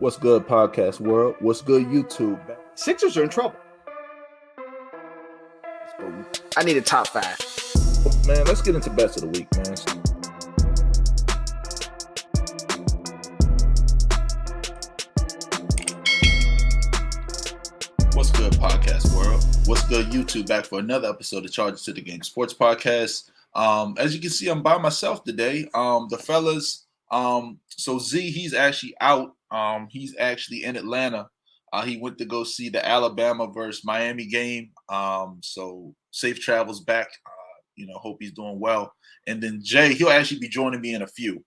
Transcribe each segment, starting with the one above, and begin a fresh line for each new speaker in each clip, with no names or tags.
What's good, podcast world? What's good, YouTube?
Sixers are in trouble. I need a top five.
Man, let's get into best of the week, man. What's good, podcast world? What's good, YouTube? Back for another episode of Charges to the Game Sports Podcast. As you can see, I'm by myself today. The fellas, so Z, he's actually out. He's actually in Atlanta. He went to go see the Alabama versus Miami game. So safe travels back. Hope he's doing well. And then Jay, he'll actually be joining me in a few.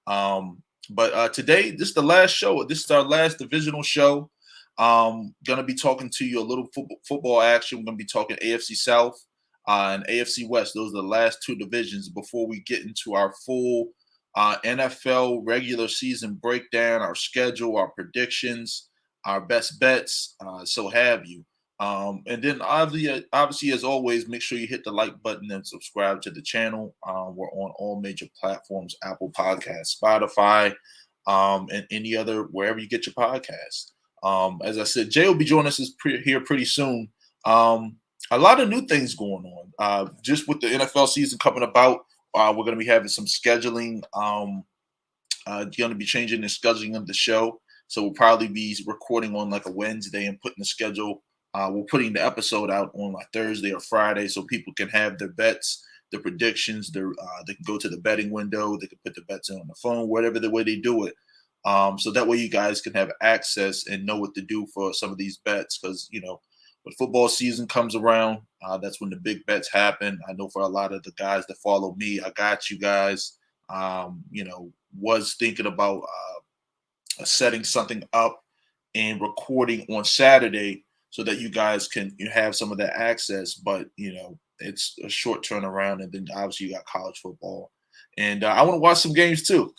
But today, this is the last show. This is our last divisional show. Gonna be talking to you a little football action. We're gonna be talking AFC South and AFC West. Those are the last two divisions before we get into our full NFL regular season breakdown, our schedule, our predictions, our best bets, so have you. And then obviously, as always, make sure you hit the like button and subscribe to the channel. We're on all major platforms: Apple Podcasts, Spotify, and any other wherever you get your podcasts. As I said, Jay will be joining us here pretty soon. A lot of new things going on. Just with the NFL season coming about, we're going to be having some scheduling. Going to be changing the scheduling of the show. So we'll probably be recording on like a Wednesday and putting the schedule. We're putting the episode out on like Thursday or Friday so people can have their bets, their predictions. They can go to the betting window. They can put the bets in on the phone, whatever the way they do it. So that way you guys can have access and know what to do for some of these bets. Because, when football season comes around, that's when the big bets happen. I know for a lot of the guys that follow me, I got you guys, was thinking about setting something up and recording on Saturday so that you guys can have some of that access. But, it's a short turnaround. And then obviously you got college football. And I want to watch some games too.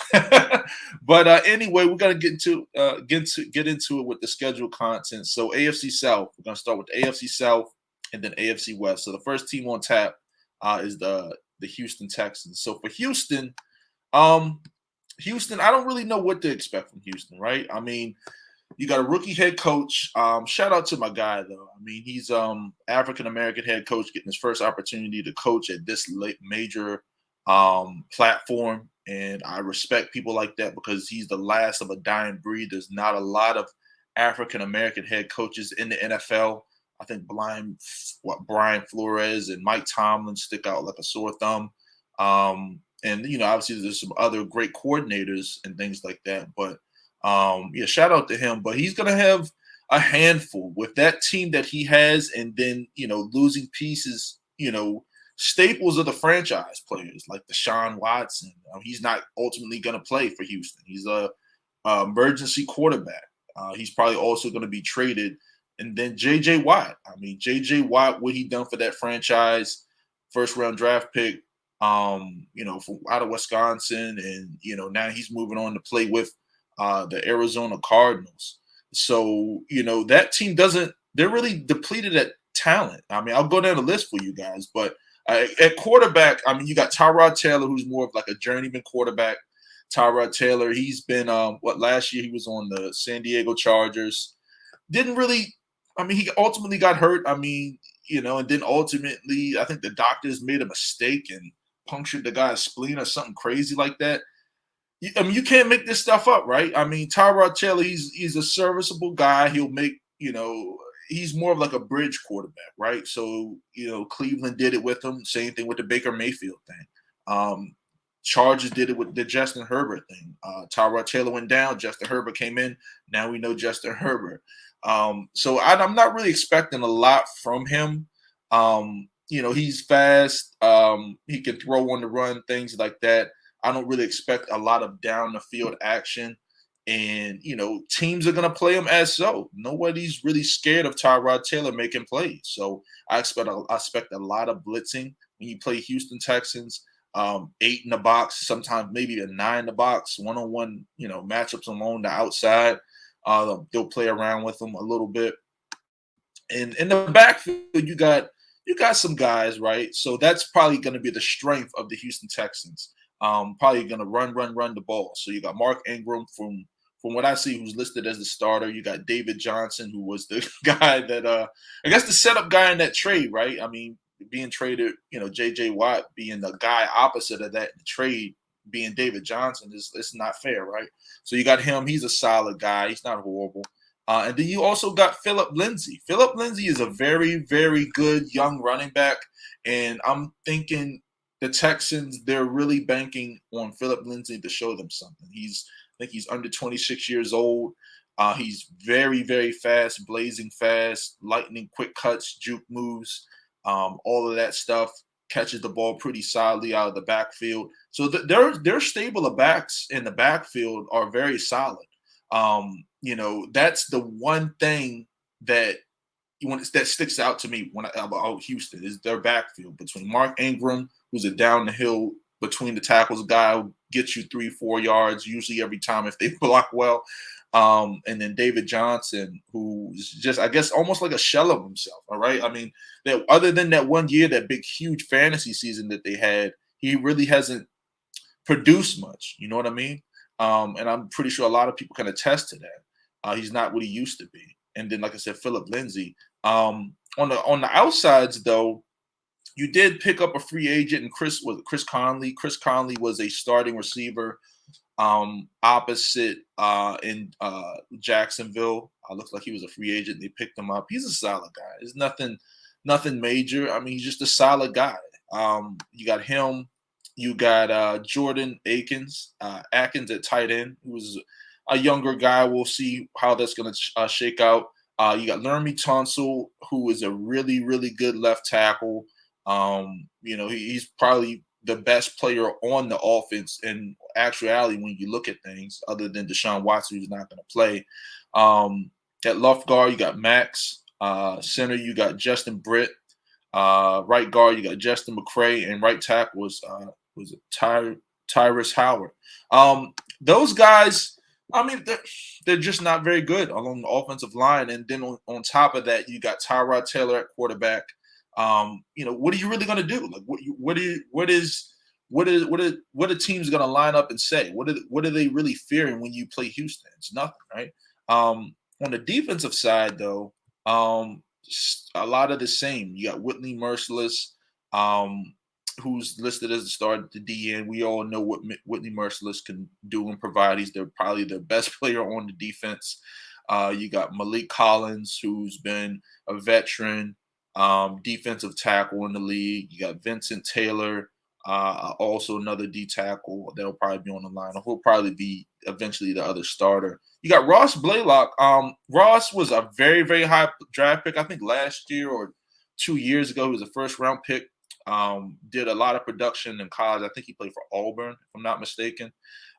But anyway, we're gonna get into it with the schedule content. So AFC South, we're gonna start with the AFC South and then AFC West. So the first team on tap is the Houston Texans. So for Houston, I don't really know what to expect from Houston, right? I mean, you got a rookie head coach. Shout out to my guy though. I mean, he's African American head coach getting his first opportunity to coach at this major platform, and I respect people like that because he's the last of a dying breed. There's not a lot of African American head coaches in the NFL. I think Brian Flores and Mike Tomlin stick out like a sore thumb. And obviously there's some other great coordinators and things like that. But shout out to him. But he's gonna have a handful with that team that he has, and then losing pieces, staples of the franchise players like Deshaun Watson. He's not ultimately going to play for Houston. He's a emergency quarterback. He's probably also going to be traded. And then J.J. Watt. I mean, J.J. Watt, what he done for that franchise, first-round draft pick, from out of Wisconsin. And, now he's moving on to play with the Arizona Cardinals. So, that team they're really depleted at talent. I mean, I'll go down the list for you guys, but at quarterback, I mean, you got Tyrod Taylor, who's more of like a journeyman quarterback. Tyrod Taylor, he's been last year he was on the San Diego Chargers. He ultimately got hurt. I mean, and then ultimately, I think the doctors made a mistake and punctured the guy's spleen or something crazy like that. You can't make this stuff up, right? I mean, Tyrod Taylor, he's a serviceable guy. He'll make, he's more of like a bridge quarterback, right? So, Cleveland did it with him. Same thing with the Baker Mayfield thing. Chargers did it with the Justin Herbert thing. Tyrod Taylor went down. Justin Herbert came in. Now we know Justin Herbert. So I'm not really expecting a lot from him. He's fast. He can throw on the run, things like that. I don't really expect a lot of down the field action. And, teams are going to play him as so. Nobody's really scared of Tyrod Taylor making plays. So I expect a lot of blitzing when you play Houston Texans, 8 in the box, sometimes maybe a 9 in the box, one-on-one, matchups along the outside. They'll play around with them a little bit. And in the backfield, you got some guys, right? So that's probably going to be the strength of the Houston Texans. Probably going to run the ball. So you got Mark Ingram from from what I see, who's listed as the starter. You got David Johnson, who was the guy that I guess the setup guy in that trade, right? I mean, being traded, J.J. Watt being the guy opposite of that in the trade, being David Johnson is it's not fair, right? So you got him. He's a solid guy. He's not horrible. And then you also got Philip Lindsay. Philip Lindsay is a very, very good young running back. And I'm thinking the Texans, they're really banking on Philip Lindsay to show them something. I think he's under 26 years old. He's very, very fast, blazing fast, lightning quick cuts, juke moves, all of that stuff. Catches the ball pretty solidly out of the backfield. So their stable of backs in the backfield are very solid. That's the one thing that that sticks out to me about Houston is their backfield between Mark Ingram, who's a down the hill between the tackles guy who gets you 3-4 yards usually every time if they block well. And then David Johnson, who's just, I guess, almost like a shell of himself. All right. I mean, that other than that one year, that big, huge fantasy season that they had, he really hasn't produced much. You know what I mean? And I'm pretty sure a lot of people can attest to that. He's not what he used to be. And then, like I said, Philip Lindsay. On the outsides, though, you did pick up a free agent, and Chris Conley. Chris Conley was a starting receiver opposite in Jacksonville. Looks like he was a free agent. They picked him up. He's a solid guy. It's nothing major. I mean, he's just a solid guy. You got him. You got Jordan Atkins at tight end, who was a younger guy. We'll see how that's going to shake out. You got Laramie Tunsil, who is a really, really good left tackle. He's probably the best player on the offense in actuality when you look at things, other than Deshaun Watson, who's not going to play. At left guard, you got Max. Center, you got Justin Britt. Right guard, you got Justin McCray, and right tackle was Tyrus Howard. Those guys, I mean, they're just not very good along the offensive line. And then on top of that, you got Tyrod Taylor at quarterback. What are you really going to do? Like, what are teams going to line up and say? What are they really fearing when you play Houston? It's nothing, right? On the defensive side, though, a lot of the same. You got Whitney Merciless, who's listed as the starter at the DN. We all know what Whitney Merciless can do and provide. He's probably the best player on the defense. You got Malik Collins, who's been a veteran defensive tackle in the league. You got Vincent Taylor, also another D tackle. They'll probably be on the line. He'll probably be eventually the other starter. You got Ross Blaylock. Ross was a very, very high draft pick. I think last year or 2 years ago, he was a first-round pick. Did a lot of production in college. I think he played for Auburn, if I'm not mistaken.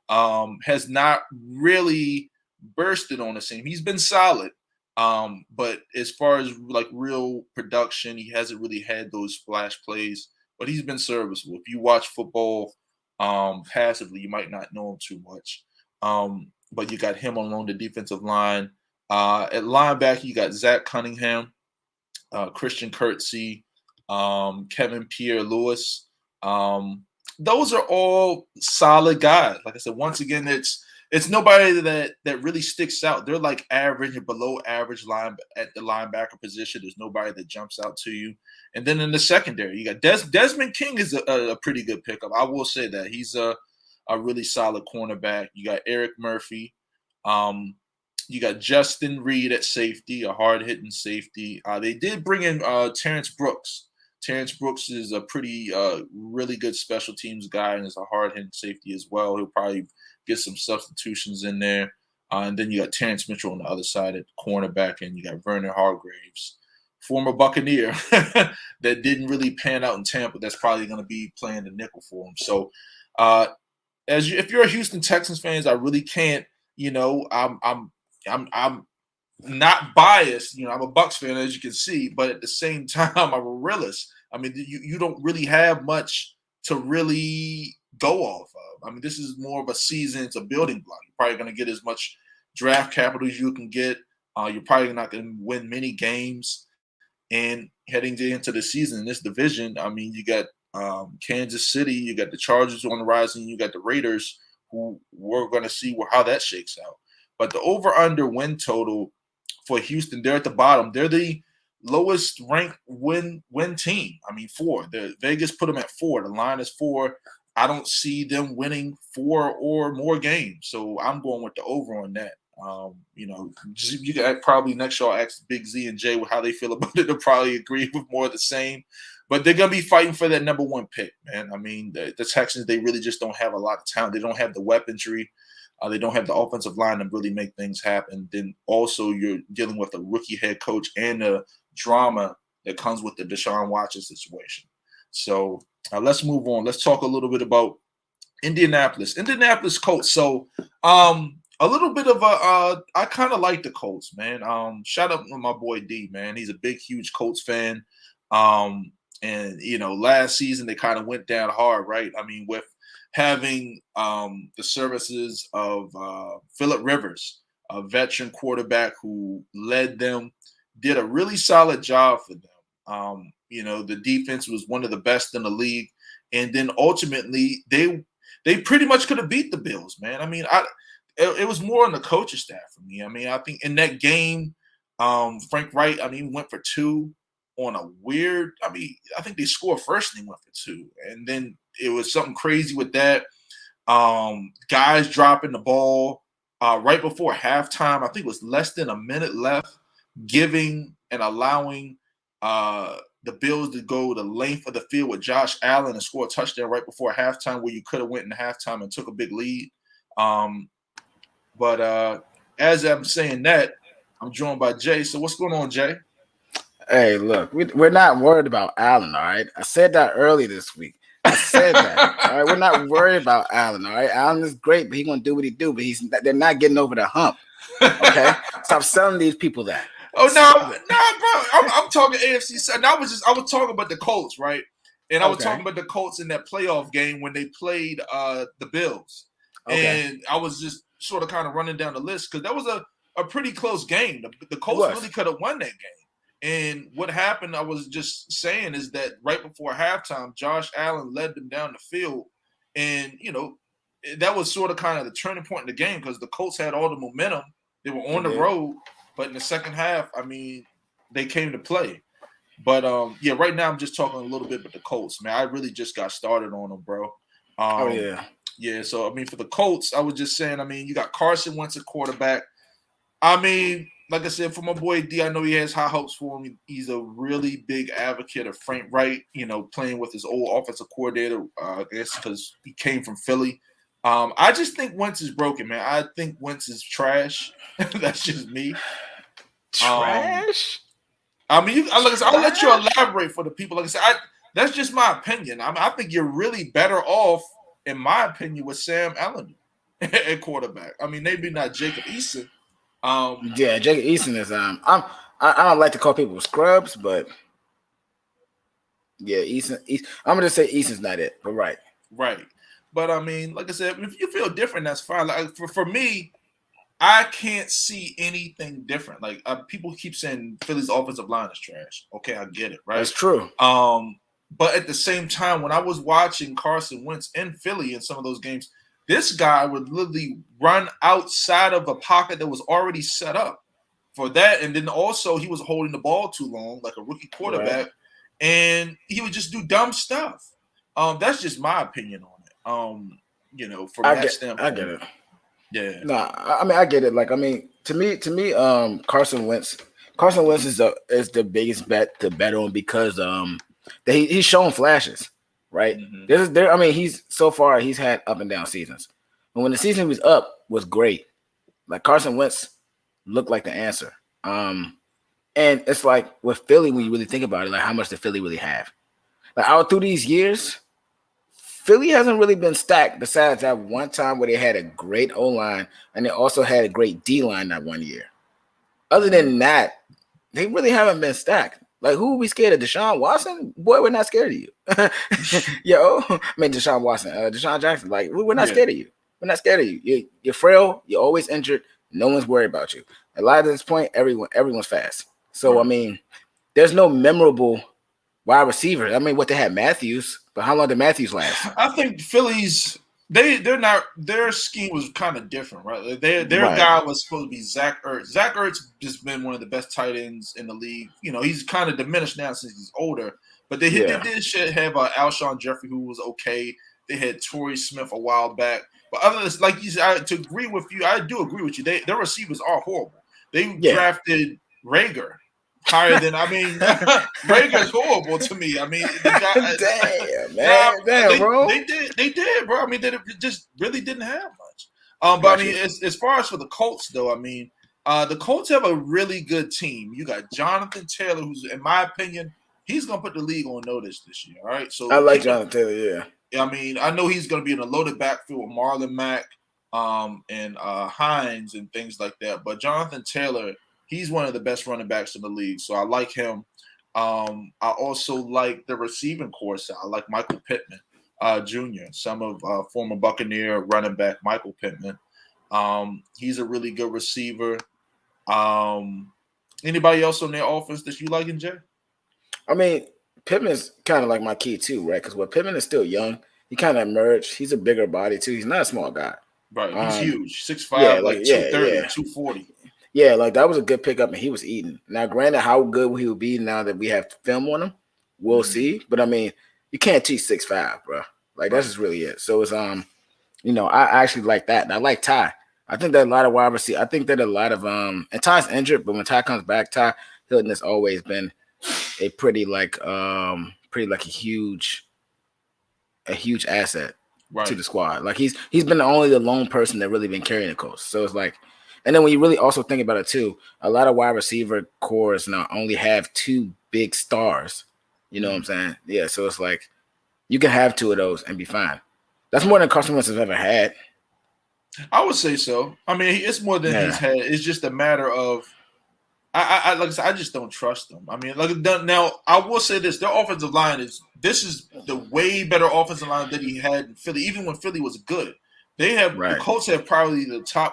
Has not really bursted on the scene. He's been solid. But as far as like real production, he hasn't really had those splash plays, but he's been serviceable. If you watch football passively, you might not know him too much. But you got him along the defensive line. At linebacker, you got Zach Cunningham, Christian Kirksey, Kevin Pierre-Louis. Those are all solid guys. Like I said, once again, it's nobody that really sticks out. They're like average and below average line at the linebacker position. There's nobody that jumps out to you. And then in the secondary, you got Desmond King is a pretty good pickup. I will say that he's a really solid cornerback. You got Eric Murphy. You got Justin Reed at safety, a hard-hitting safety. They did bring in Terrence Brooks. Terrence Brooks is a pretty really good special teams guy and is a hard-hitting safety as well. He'll probably get some substitutions in there. And then you got Terrence Mitchell on the other side at cornerback, and you got Vernon Hargraves, former Buccaneer that didn't really pan out in Tampa. That's probably going to be playing the nickel for him. So if you're a Houston Texans fans, I really can't, I'm not biased. I'm a Bucs fan, as you can see, but at the same time, I'm a realist. I mean, you don't really have much to really go off of. I mean, this is more of a season. It's a building block. You're probably going to get as much draft capital as you can get. You're probably not going to win many games. And heading into the season in this division, I mean, you got Kansas City, you got the Chargers on the rise, and you got the Raiders, who we're going to see how that shakes out. But the over/under win total for Houston, they're at the bottom. They're the lowest ranked win team. I mean, 4. The Vegas put them at 4. The line is 4. I don't see them winning 4 or more games. So I'm going with the over on that. You can probably next y'all ask Big Z and Jay how they feel about it. They'll probably agree with more of the same. But they're going to be fighting for that number 1 pick, man. I mean, the Texans, they really just don't have a lot of talent. They don't have the weaponry. They don't have the offensive line to really make things happen. Then also you're dealing with a rookie head coach and the drama that comes with the Deshaun Watson situation. So let's move on. Let's talk a little bit about Indianapolis Colts. So a little bit of I kind of like the Colts, man. Shout out to my boy D, man. He's a big, huge Colts fan. And last season they kind of went down hard, right? I mean, with having the services of Phillip Rivers, a veteran quarterback who led them, did a really solid job for them. The defense was one of the best in the league, and then ultimately they pretty much could have beat the Bills, man. I mean, it was more on the coaching staff for me. I mean, I think in that game, Frank Wright, went for 2 on a weird. I think they scored first and he went for 2, and then it was something crazy with that. Guys dropping the ball right before halftime. I think it was less than a minute left, giving and allowing the Bills to go the length of the field with Josh Allen and score a touchdown right before halftime, where you could have went in halftime and took a big lead. But as I'm saying that, I'm joined by Jay. So what's going on, Jay?
Hey, look, we're not worried about Allen, all right? I said that early this week. I said that, all right? We're not worried about Allen, all right? Allen is great, but he's going to do what he do, but they're not getting over the hump, okay? Stop selling these people that.
Oh, no, bro. I'm talking AFC. And I was talking about the Colts, right? And I was talking about the Colts in that playoff game when they played the Bills. Okay. And I was just sort of kind of running down the list because that was a pretty close game. The Colts really could have won that game. And what happened, I was just saying, is that right before halftime, Josh Allen led them down the field. And, that was sort of kind of the turning point in the game because the Colts had all the momentum. They were on the road. But in the second half, they came to play. But, right now I'm just talking a little bit about the Colts, man. I really just got started on them, bro. Yeah, so, for the Colts, I was just saying, you got Carson Wentz at quarterback. Like I said, for my boy D, I know he has high hopes for him. He's a really big advocate of Frank Wright, playing with his old offensive coordinator, I guess because he came from Philly. I just think Wentz is broken, man. I think Wentz is trash. That's just me.
Trash?
I'll let you elaborate for the people. Like I said, that's just my opinion. I think you're really better off, in my opinion, with Sam Allen at quarterback. Maybe not Jacob Eason.
Jacob Eason is I don't like to call people scrubs, but yeah, Eason. I'm gonna say Eason's not it, but right.
But like I said, if you feel different, that's fine. Like for me, I can't see anything different. Like people keep saying Philly's offensive line is trash. Okay, I get it, right?
That's true.
But at the same time, when I was watching Carson Wentz in Philly in some of those games, this guy would literally run outside of a pocket that was already set up for that. And then also he was holding the ball too long, like a rookie quarterback, and he would just do dumb stuff. That's just my opinion on it. From that standpoint.
I get it.
Yeah.
No, I get it. Like, to me, Carson Wentz is the biggest bet to bet on because he's showing flashes. Right. Mm-hmm. He's had up and down seasons. And when the season was up, was great. Like Carson Wentz looked like the answer. And it's like with Philly, when you really think about it, like how much did Philly really have? Like out through these years, Philly hasn't really been stacked besides that one time where they had a great O-line and they also had a great D-line that one year. Other than that, they really haven't been stacked. Like, who are we scared of? Deshaun Watson? Boy, we're not scared of you. Deshaun Watson. Deshaun Jackson. Like, we're not scared of you. We're not scared of you. You're frail. You're always injured. No one's worried about you. A lot of this point, everyone's fast. So, there's no memorable wide receiver. What they had Matthews, but how long did Matthews last?
I think Philly's They're not. Their scheme was kind of different, right? Like their
Right.
guy was supposed to be Zach Ertz. Zach Ertz just been one of the best tight ends in the league. He's kind of diminished now since he's older. But they
Yeah.
did have Alshon Jeffrey, who was okay. They had Torrey Smith a while back. But other than like you said, to agree with you, I do agree with you. Their receivers are horrible. They drafted Rager higher than Rager's horrible to me. I mean, the guy,
damn man, damn bro.
They did, bro. I mean, they just really didn't have much. But I mean, as far as for the Colts, though, I mean, the Colts have a really good team. You got Jonathan Taylor, who's, in my opinion, he's gonna put the league on notice this year. All right, so
I like Jonathan Taylor. Yeah.
I mean, I know he's going to be in a loaded backfield with Marlon Mack, and Hines and things like that. But Jonathan Taylor, he's one of the best running backs in the league, so I like him. I also like the receiving corps. I like Michael Pittman, Jr., some of former Buccaneer running back Michael Pittman. He's a really good receiver. Anybody else on their offense that you like, Jay?
I mean, Pittman's kind of like my key too, right? Because Pittman is still young. He kind of emerged. He's a bigger body too. He's not a small guy.
Right. He's huge. 6'5", like 230, 240.
Yeah, like that was a good pickup, and he was eating. Now, granted, how good he will be now that we have film on him, we'll see. But I mean, you can't teach 6'5", bro. Like that's just really it. So it's I actually like that. And I like Ty. I think that a lot of wide receivers. I think that a lot of and Ty's injured, but when Ty comes back, Ty Hilton has always been a pretty a huge asset to the squad. Like he's been the lone person that really been carrying the Colts. So it's like, and then when you really also think about it too, a lot of wide receiver cores now only have two big stars. You know what I'm saying? Yeah. So it's like you can have two of those and be fine. That's more than Carson Wentz has ever had.
I would say so. I mean, it's more than he's had. It's just a matter of I like I said, I just don't trust them. I mean, now I will say this: their offensive line is the way better offensive line that he had in Philly. Even when Philly was good, the Colts have probably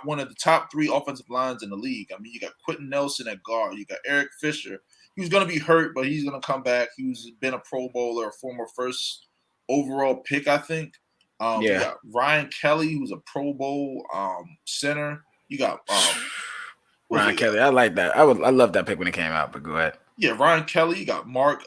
one of the top three offensive lines in the league. I mean, you got Quentin Nelson at guard, you got Eric Fisher. He's going to be hurt, but he's going to come back. He's been a Pro Bowler, a former first overall pick, I think. You got Ryan Kelly, who's a Pro Bowl center. You got
Ryan Kelly. I like that. I love that pick when it came out, but go ahead.
Yeah, Ryan Kelly. You got Mark,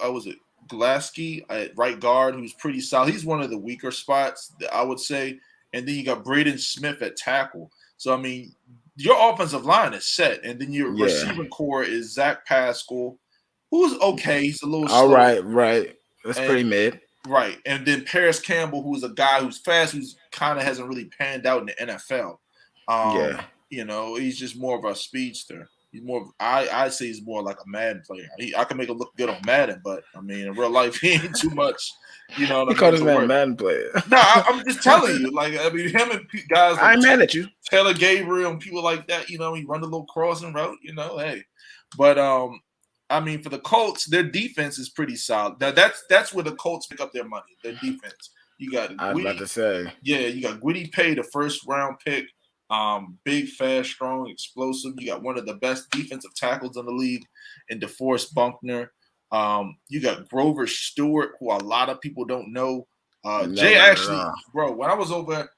Glasky at right guard, who's pretty solid. He's one of the weaker spots, I would say. And then you got Braden Smith at tackle. So, I mean, your offensive line is set. And then your receiving core is Zach Pascal, who's okay. He's a little slow.
Right. That's pretty mid.
Right. And then Paris Campbell, who's a guy who's fast, who's kind of hasn't really panned out in the NFL. He's just more of a speedster. He's more. I'd say he's more like a Madden player. I can make him look good on Madden, but I mean, in real life, he ain't too much. You know, what
he called his man Madden player.
No, I'm just telling you. Like, I mean, him and guys. Like
I'm mad at you,
Taylor Gabriel and people like that. You know, he run a little crossing route. You know, hey, but I mean, for the Colts, their defense is pretty solid. Now, that's where the Colts pick up their money. Their defense. You got.
I was about to say.
Yeah, you got Gwitty Pay, the first round pick. Big, fast, strong, explosive. You got one of the best defensive tackles in the league in DeForest Buckner. You got Grover Stewart, who a lot of people don't know. Jay, bro, when I was over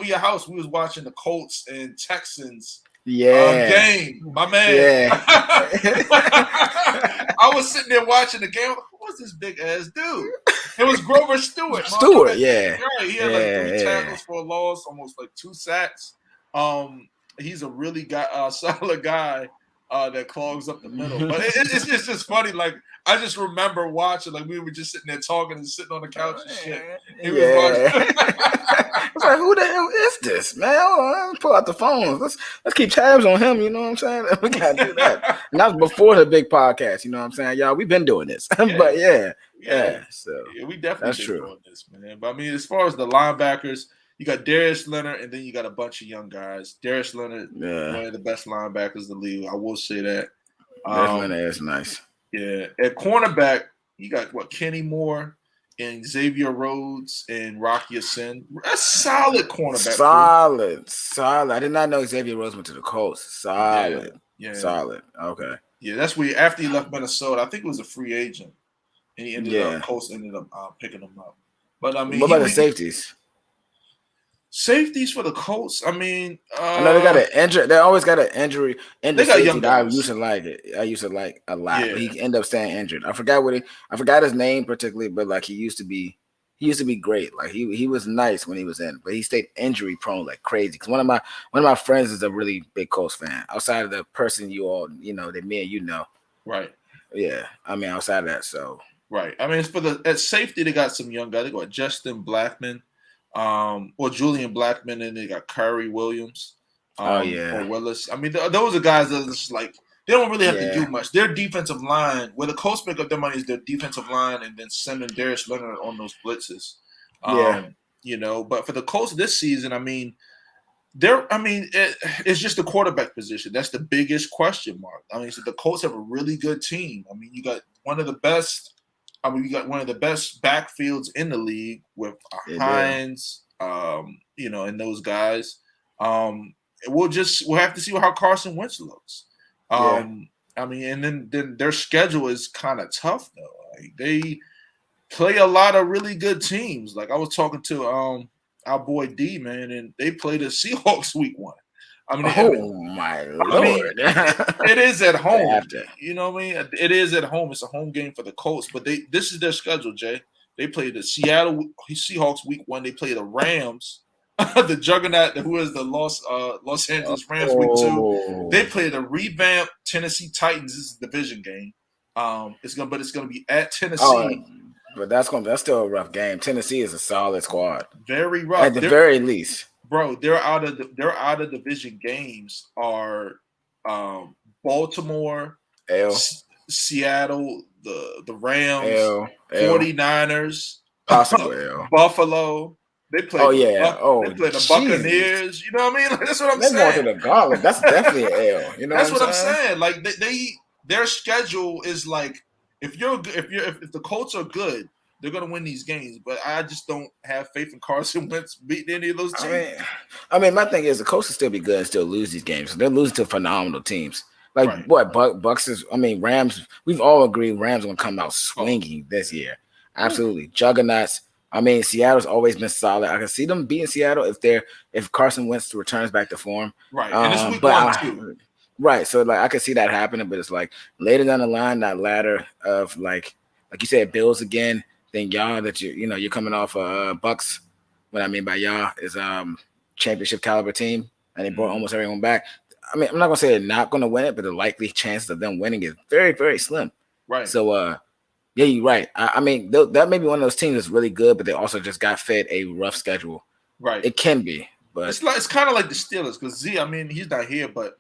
your house, we was watching the Colts and Texans game. My man. Yeah. I was sitting there watching the game. What's this big ass dude? It was Grover Stewart.
Yeah.
Right. He had like 3 tackles for a loss, almost like 2 sacks. He's a really solid guy that clogs up the middle. But it's just funny. Like, I just remember watching, like, we were just sitting there talking and sitting on the couch and shit. He was watching.
It's like, who the hell is this, man? Let's pull out the phones. Let's keep tabs on him. You know what I'm saying? We gotta do that. And that was before the big podcast. You know what I'm saying, y'all? We've been doing this, but So
we definitely been doing this, man. But I mean, as far as the linebackers, you got Darius Leonard, and then you got a bunch of young guys. Darius Leonard, one of the best linebackers in the league. I will say that.
Darius Leonard is nice.
Yeah, at cornerback, you got Kenny Moore and Xavier Rhodes and Rocky Sin. That's solid cornerback.
Solid. I did not know Xavier Rhodes went to the Colts. Solid. Yeah. Solid. Okay.
Yeah, that's where after he left Minnesota, I think it was a free agent, and he ended up Colts ended up picking him up. But I mean,
what about the safeties?
Safeties for the Colts. I mean,
I know they got an injury. They always got an injury in the
they got
safety
young
that I
guys.
used to like it. I used to like a lot, but
Yeah,
he ended up staying injured. I forgot I forgot his name particularly, but like he used to be. He used to be great. Like he was nice when he was in, but he stayed injury prone like crazy. Because one of my friends is a really big Colts fan. Outside of the person you all that me and
right.
yeah. I mean outside of that, so
Right. I mean, it's at safety. They got some young guys. They got Justin Blackman, or Julian Blackman, and they got Kyrie Williams,
oh yeah,
or Willis. I mean, those are guys that are just like they don't really have to
yeah,
do much. Their defensive line, where the Colts make up their money, is their defensive line, and then sending Darius Leonard on those blitzes.
yeah,
But for the Colts this season, I mean, it's just the quarterback position. That's the biggest question mark. I mean, so the Colts have a really good team. I mean, you got one of the best. I mean, you got one of the best backfields in the league with
they do.
Hines, and those guys. We'll have to see how Carson Wentz looks.
Yeah.
I mean, and then their schedule is kind of tough though. Like they play a lot of really good teams. Like I was talking to our boy D, man, and they play the Seahawks week 1.
Oh my lord!
It is at home.
After.
You know what I mean? It is at home. It's a home game for the Colts, but this is their schedule, Jay. They play the Seattle Seahawks week 1. They play the Rams, the juggernaut, who is the Los Angeles Rams week 2. They play the revamped Tennessee Titans. This is a division game. It's gonna be at Tennessee.
But that's still a rough game. Tennessee is a solid squad.
Very rough.
At the very least.
Bro, their out of division games are Baltimore, Seattle, the Rams, 49ers,
possible L.
Buffalo. They play. They play the Buccaneers. You know what I mean? Like, that's what I'm saying.
They're going to the gauntlet. That's definitely an L. You know,
that's what I'm saying. Like their schedule is like if the Colts are good, they're gonna win these games, but I just don't have faith in Carson Wentz beating any of those teams.
I mean, my thing is the Colts will still be good and still lose these games. They're losing to phenomenal teams. Like
right.
What Bucks is? I mean, Rams. We've all agreed Rams are gonna come out swinging this year. Absolutely, juggernauts. I mean, Seattle's always been solid. I can see them beating Seattle if Carson Wentz returns back to form.
Right, and it's week 1 too.
Right, so like I can see that happening, but it's like later down the line, that ladder of like you said, Bills again. Then y'all that you're coming off Bucks. What I mean by y'all is championship caliber team, and they brought almost everyone back. I mean, I'm not gonna say they're not gonna win it, but the likely chances of them winning is very, very slim.
Right.
So yeah, you're right. I mean, that may be one of those teams that's really good, but they also just got fed a rough schedule.
Right.
It can be, but
it's kind of like the Steelers because Z. I mean, he's not here, but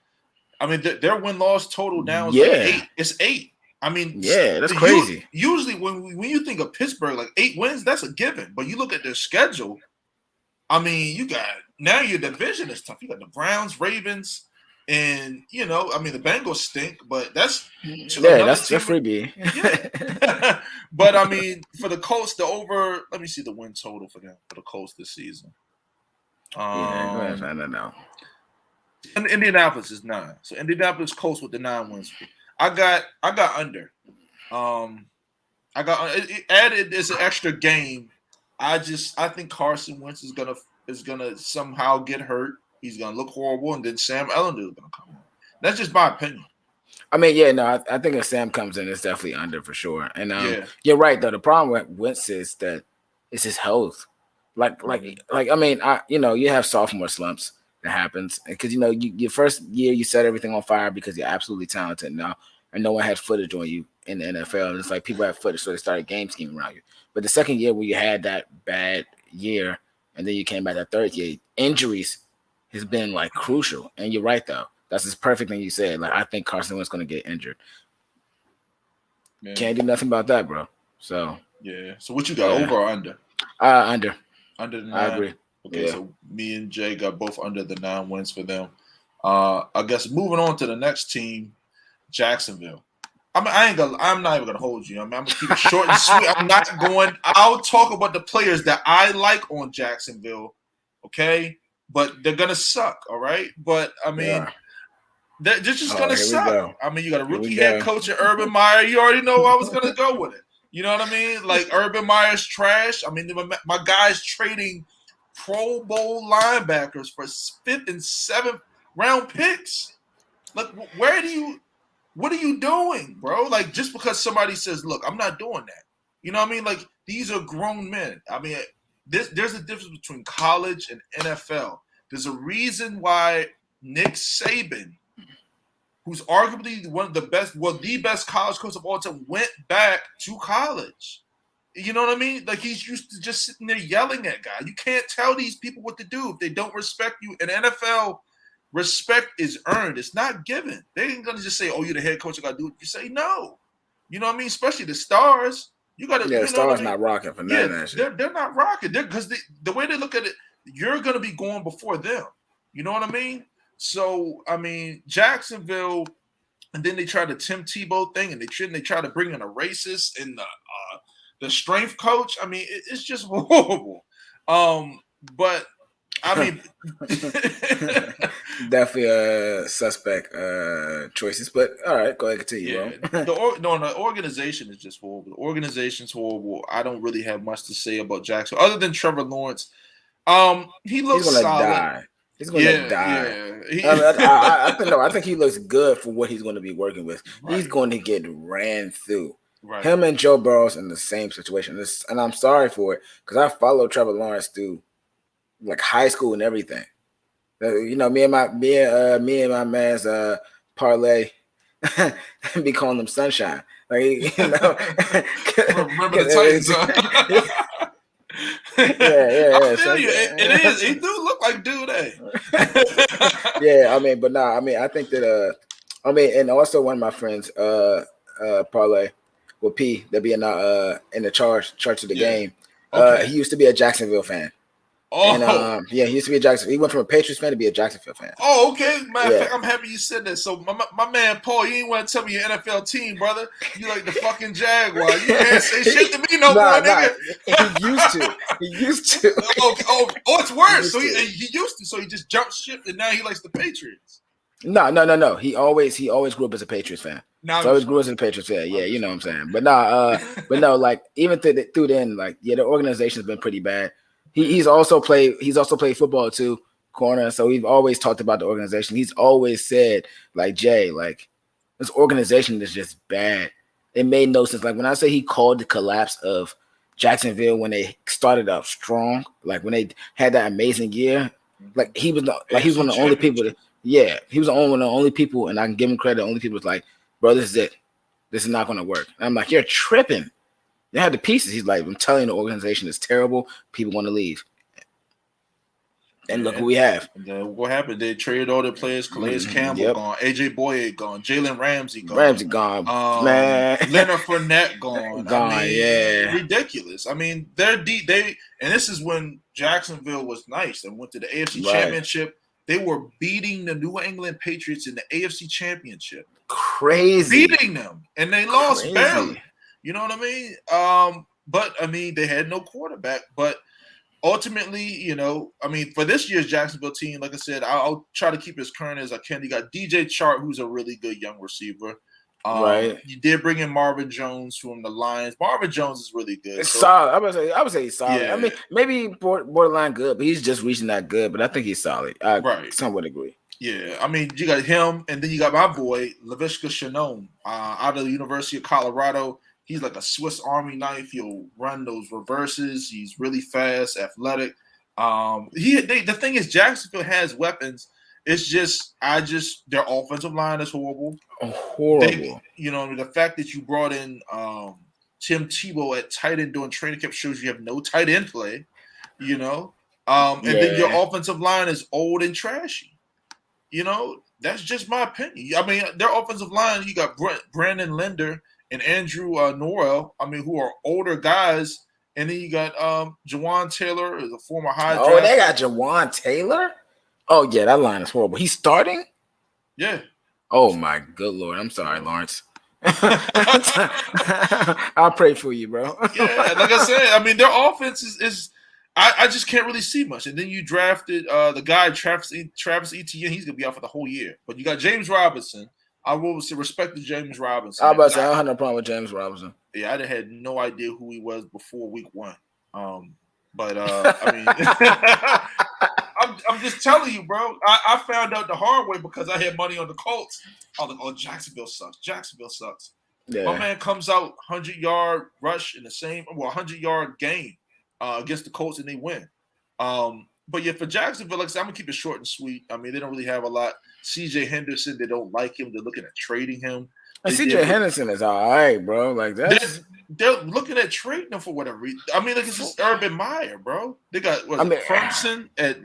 I mean their win-loss total now is like 8. It's 8. I mean,
yeah, that's crazy.
Usually, when you think of Pittsburgh, like 8 wins, that's a given. But you look at their schedule. I mean, now your division is tough. You got the Browns, Ravens, and I mean the Bengals stink, but that's
that's freebie.
Yeah. But I mean, for the Colts, let me see the win total for the Colts this season.
Go ahead, find that out.
Indianapolis is 9, so Indianapolis Colts with the 9 wins. I got under. I got added as an extra game. I think Carson Wentz is gonna somehow get hurt. He's gonna look horrible, and then Sam Ellinger is gonna come in. That's just my opinion.
I mean, yeah, no, I think if Sam comes in, it's definitely under for sure. And you're right though. The problem with Wentz is that it's his health. Like I mean, you have sophomore slumps that happens because your first year you set everything on fire because you're absolutely talented now, and no one had footage on you in the NFL. And it's like people have footage, so they started game scheming around you. But the second year where you had that bad year, and then you came back that third year, injuries has been like crucial. And you're right though. That's just perfect thing you said. Like I think Carson Wentz going to get injured. Man. Can't do nothing about that, bro. So
yeah. So what you got, over or under?
Under.
Under the 9.
I agree.
Okay, so me and Jay got both under the 9 wins for them. I guess moving on to the next team, Jacksonville. I'm not even gonna hold you. I'm gonna keep it short and sweet. I'll talk about the players that I like on Jacksonville, okay? But they're gonna suck, all right? But I mean, they're just gonna suck. I mean, you got a rookie head coach in Urban Meyer. You already know I was gonna go with it. You know what I mean? Like Urban Meyer's trash. I mean, my guy's trading Pro Bowl linebackers for 5th and 7th round picks. Like, what are you doing, bro? Like, just because somebody says, look, I'm not doing that. You know what I mean? Like, these are grown men. I mean, there's a difference between college and NFL. There's a reason why Nick Saban, who's arguably one of the best college coach of all time, went back to college. You know what I mean? Like, he's used to just sitting there yelling at guys. You can't tell these people what to do if they don't respect you. In NFL, respect is earned. It's not given. They ain't gonna just say, "Oh, you're the head coach. I gotta do it." You say no. You know what I mean? Especially the stars. You gotta.
Yeah,
the
stars not rocking for none of that
shit. They're not rocking. Because the way they look at it, you're gonna be going before them. You know what I mean? So I mean, Jacksonville, and then they tried the Tim Tebow thing, and they try to bring in a racist and the strength coach. I mean, it's just horrible. But I mean,
definitely suspect choices. But all right, go ahead, continue.
Yeah, the organization is just horrible. The organization's horrible. I don't really have much to say about Jackson other than Trevor Lawrence. He looks
solid.
Die.
He's gonna die. Yeah. I think he looks good for what he's going to be working with. Right. He's going to get ran through. Right. Him and Joe Burrow's in the same situation, and I'm sorry for it because I followed Trevor Lawrence through like high school and everything. You know, me and my man's parlay be calling them Sunshine. Like, you know,
remember the Titans. Yeah. I feel you. It is. He do look like dude, eh?
Yeah, I mean, but nah, I mean, I think that and also one of my friends, parlay with P, that be in the charge of the game. Okay. He used to be a Jacksonville fan. Oh, and, he used to be a Jackson. He went from a Patriots fan to be a Jacksonville fan.
Oh, okay. Matter of fact, I'm happy you said that. So my man Paul, you ain't want to tell me your NFL team, brother. You like the fucking Jaguar. You can't say shit to me no more, nigga.
He used to.
Oh, it's worse. So he used to. So he just jumped ship, and now he likes the Patriots.
No. He always grew up as a Patriots fan. He always grew up as a Patriots fan. Yeah, you know what I'm saying. But no, like even through then, like the organization's been pretty bad. He's also played football too, corner. So we've always talked about the organization. He's always said, like, Jay, like, this organization is just bad. It made no sense. Like when I say he called the collapse of Jacksonville when they started out strong, like when they had that amazing year, like he was one of the only people he was one of the only people, and I can give him credit, the only people was like, bro, this is it. This is not gonna work. And I'm like, you're tripping. They had the pieces. He's like, I'm telling you, the organization is terrible. People want to leave. And look who we have.
And then what happened? They traded all their players. Calais Campbell gone. AJ Boye gone. Jalen Ramsey gone.
Man.
Leonard Fournette gone.
Yeah.
Ridiculous. I mean, they're deep. And this is when Jacksonville was nice and went to the AFC Championship. They were beating the New England Patriots in the AFC Championship.
Crazy.
Beating them. And they lost barely. You know what I mean? But I mean, they had no quarterback. But ultimately, you know, I mean, for this year's Jacksonville team, like I said, I'll try to keep as current as I can. You got DJ Chark, who's a really good young receiver.
Right.
You did bring in Marvin Jones from the Lions. Marvin Jones is really good.
It's solid. I would say he's solid. Yeah. I mean, maybe borderline good, but he's just reaching that good. But I think he's solid. I somewhat agree.
Yeah, I mean, you got him, and then you got my boy Laviska Shenault out of the University of Colorado. He's like a Swiss Army knife. He'll run those reverses. He's really fast, athletic. The thing is, Jacksonville has weapons. It's just, their offensive line is horrible.
Horrible.
The fact that you brought in Tim Tebow at tight end during training camp shows you have no tight end play. And then your offensive line is old and trashy. That's just my opinion. I mean, their offensive line, you got Brandon Linder and Andrew Norwell, who are older guys. And then you got Jawan Taylor, is a former high draft.
Oh, they got Jawan Taylor? Oh, yeah, that line is horrible. He's starting?
Yeah.
Oh, my good Lord. I'm sorry, Lawrence. I'll pray for you, bro.
Yeah, like I said, their offense is I just can't really see much. And then you drafted the guy, Travis Etienne. He's going to be out for the whole year. But you got James Robinson. I will respect to James Robinson.
I was about to say, I don't have no problem with James Robinson.
Yeah, I had no idea who he was before week 1. But I mean, I'm just telling you, bro. I found out the hard way because I had money on the Colts. I was like, oh, Jacksonville sucks. Jacksonville sucks. My
Yeah.
man comes out 100-yard rush in the same, 100-yard game against the Colts, and they win. But yeah, for Jacksonville, like I said, I'm gonna keep it short and sweet. I mean, they don't really have a lot. C.J. Henderson, they don't like him. They're looking at trading him.
And CJ Henderson is all right, bro. Like that's
they're looking at trading him for whatever reason. I mean, like it's just Urban Meyer, bro. They got Clemson at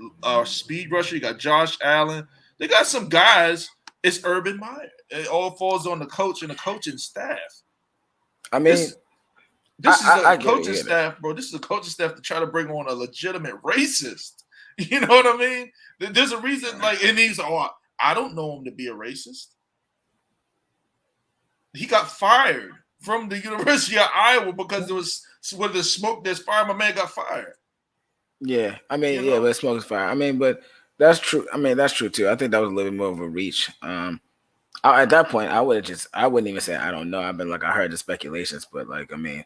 speed rusher. You got Josh Allen. They got some guys. It's Urban Meyer. It all falls on the coach and the coaching staff.
I mean,
this is a coaching staff, bro. This is a coaching staff to try to bring on a legitimate racist. You know what I mean? There's a reason, like, and he's I don't know him to be a racist. He got fired from the University of Iowa because there was with the smoke there's fire. My man got fired.
Yeah, I mean, but smoke is fire. I mean, but that's true. I mean, that's true too. I think that was a little bit more of a reach. At that point, I wouldn't even say I don't know. I've been like I heard the speculations, but like I mean,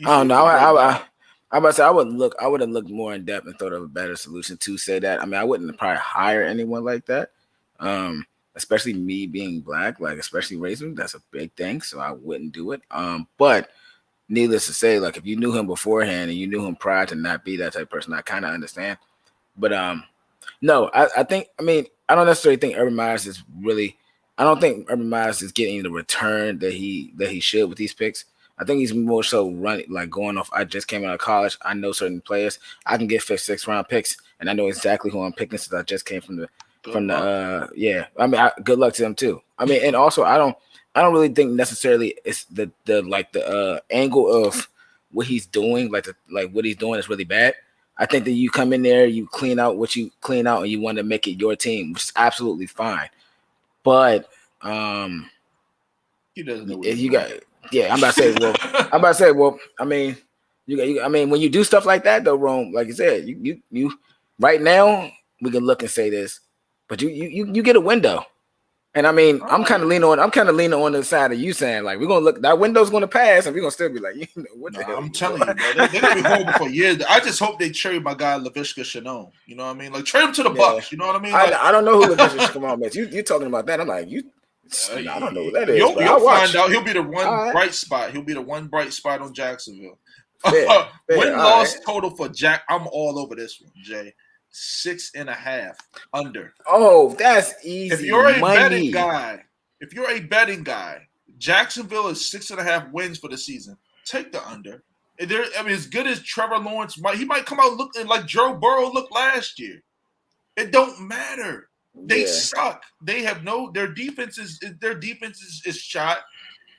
I don't know. I about to say I would have looked more in depth and thought of a better solution to say that. I mean, I wouldn't probably hire anyone like that. Especially me being black, like especially racism, that's a big thing. So I wouldn't do it. But needless to say, like if you knew him beforehand and you knew him prior to not be that type of person, I kind of understand. But no, I think I don't necessarily think Urban Myers is really. I don't think Urban Myers is getting the return that he should with these picks. I think he's more so running like going off. I just came out of college. I know certain players. I can get 5th, 6th round picks, and I know exactly who I'm picking since I just came from the. Yeah. I mean, good luck to them too. I mean, and also I don't really think necessarily it's the angle of what he's doing, like what he's doing is really bad. I think that you come in there, you clean out what you clean out, and you want to make it your team, which is absolutely fine. But
he doesn't know what
you got. Yeah, I'm about to say. Well, I mean, I mean, when you do stuff like that, though, Rome, like you said, you right now we can look and say this. But you get a window, and I mean I'm kind of leaning on the side of you saying like we're gonna look that window's gonna pass and we're gonna still be like what the hell
I'm telling you, bro, they're gonna be horrible for years. I just hope they trade my guy Laviska Shenault. You know what I mean? Like trade him to the Bucks. You know what I mean? Like,
I don't know who Laviska Shenault is. You talking about that? I'm like I don't know what that is.
You'll find out. He'll be the one bright spot. He'll be the one bright spot on Jacksonville. Win-loss total for Jack. I'm all over this one, Jay. 6.5 under.
Oh, that's easy.
If you're a betting guy, Jacksonville is 6.5 wins for the season. Take the under. As good as Trevor Lawrence he might come out looking like Joe Burrow looked last year. It don't matter. They suck. They have their defense is shot.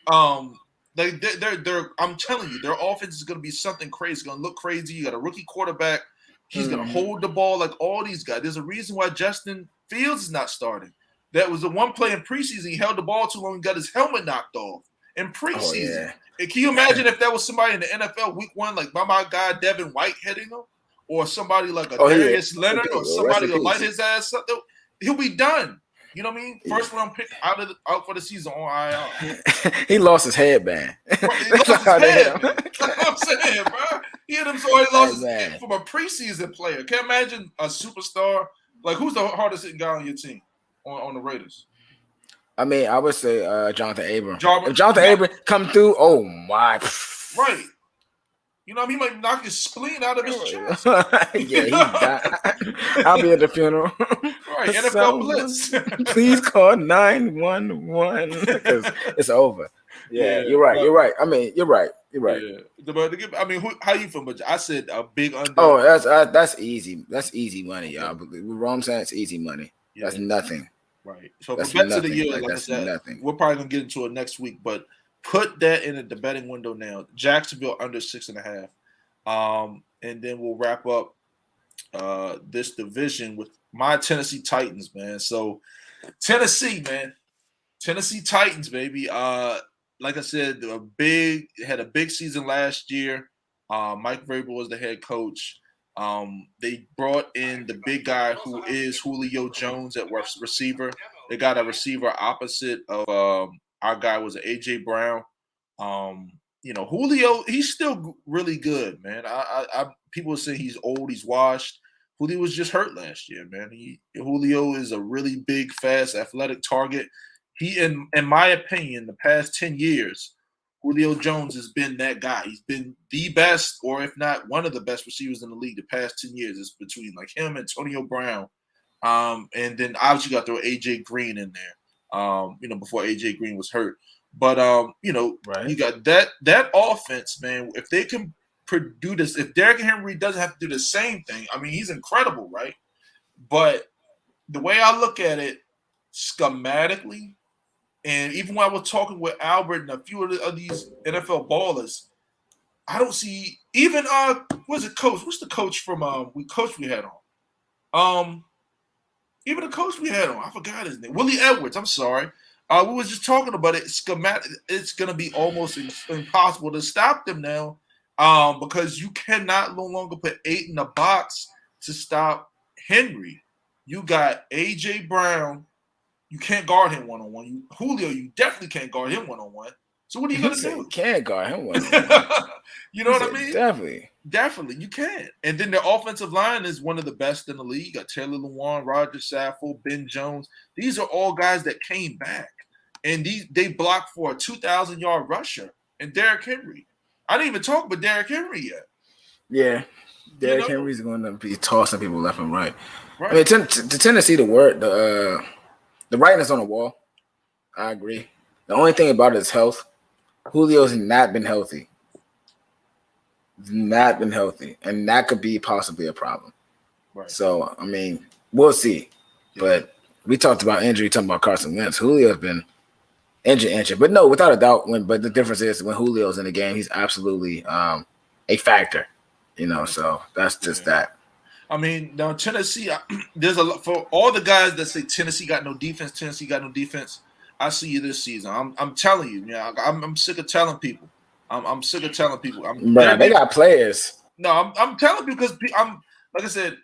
I'm telling you, their offense is going to be something crazy. It's going to look crazy. You got a rookie quarterback. He's going to hold the ball like all these guys. There's a reason why Justin Fields is not starting. That was the one play in preseason. He held the ball too long and got his helmet knocked off in preseason. And can you imagine if that was somebody in the NFL week 1, like my guy Devin White hitting him? Or somebody like a Darius Leonard or somebody to light his ass up? He'll be done. You know what I mean? First round pick out for the season on IR.
He lost his headband.
Right, he lost his head. That's what I'm saying, bro. He hit him so he lost his head from a preseason player. Can't imagine a superstar. Like, who's the hardest hitting guy on your team on the Raiders?
I mean, I would say Jonathan Abram. If Jonathan Abram come through, oh my.
Right. You know, he might knock his spleen out of his chest.
He died. I'll be at the funeral.
Right, NFL Blitz.
Please call 911 because it's over. Yeah, you're right. I mean, you're right.
Yeah. I mean, how you feel? But I said a big under.
Oh, that's easy. That's easy money, y'all. But what I'm saying, it's easy money. Yeah. That's nothing.
Right. So for bets of the year, like I said, nothing. We're probably gonna get into it next week, but put that in the betting window now. Jacksonville under 6.5. And then we'll wrap up this division with my Tennessee Titans, man. So Tennessee Titans, baby. Like I said, had a big season last year. Mike Vrabel was the head coach. They brought in the big guy who is Julio Jones at receiver. They got a receiver opposite of our guy was AJ Brown. Julio, he's still really good, man. I people say he's old, he's washed. Julio was just hurt last year, man. Julio is a really big, fast, athletic target. He, in my opinion, the past 10 years, Julio Jones has been that guy. He's been the best, or if not one of the best receivers in the league the past 10 years. It's between like him, Antonio Brown, and then obviously you got to throw AJ Green in there. Before AJ Green was hurt. But
Right.
you got that offense, man. If they can do this, if Derrick Henry doesn't have to do the same thing, I mean, he's incredible, right? But the way I look at it, schematically, and even when I was talking with Albert and a few of these NFL ballers, I don't see even what's the coach? What's the coach from we had on? Even the coach we had on, I forgot his name. Willie Edwards. I'm sorry. We was just talking about it. Schematic. It's going to be almost impossible to stop them now, because you cannot no longer put 8 in the box to stop Henry. You got AJ Brown. You can't guard him one-on-one. Julio, you definitely can't guard him one-on-one. So what are you going to do?
You can't guard him one-on-one.
You know what I mean?
Definitely,
you can. And then the offensive line is one of the best in the league. You got Taylor Lewan, Roger Saffold, Ben Jones. These are all guys that came back, and they blocked for a 2,000-yard rusher and Derrick Henry. I didn't even talk about Derrick Henry yet.
Yeah, Derrick Henry's going to be tossing people left and right.
Right.
I mean, to Tennessee, the writing is on the wall. I agree. The only thing about it is health. Julio's not been healthy. And that could be possibly a problem.
Right.
So, I mean, we'll see. Yeah. But we talked about injury, talking about Carson Wentz. Julio's been injured. But no, without a doubt, but the difference is when Julio's in the game, he's absolutely a factor. So that's just that.
I mean, now Tennessee, there's a lot for all the guys that say Tennessee got no defense. I see you this season. I'm telling you, I'm sick of telling people. I'm sick of telling people.
They got players.
No, I'm telling you because I'm like I said.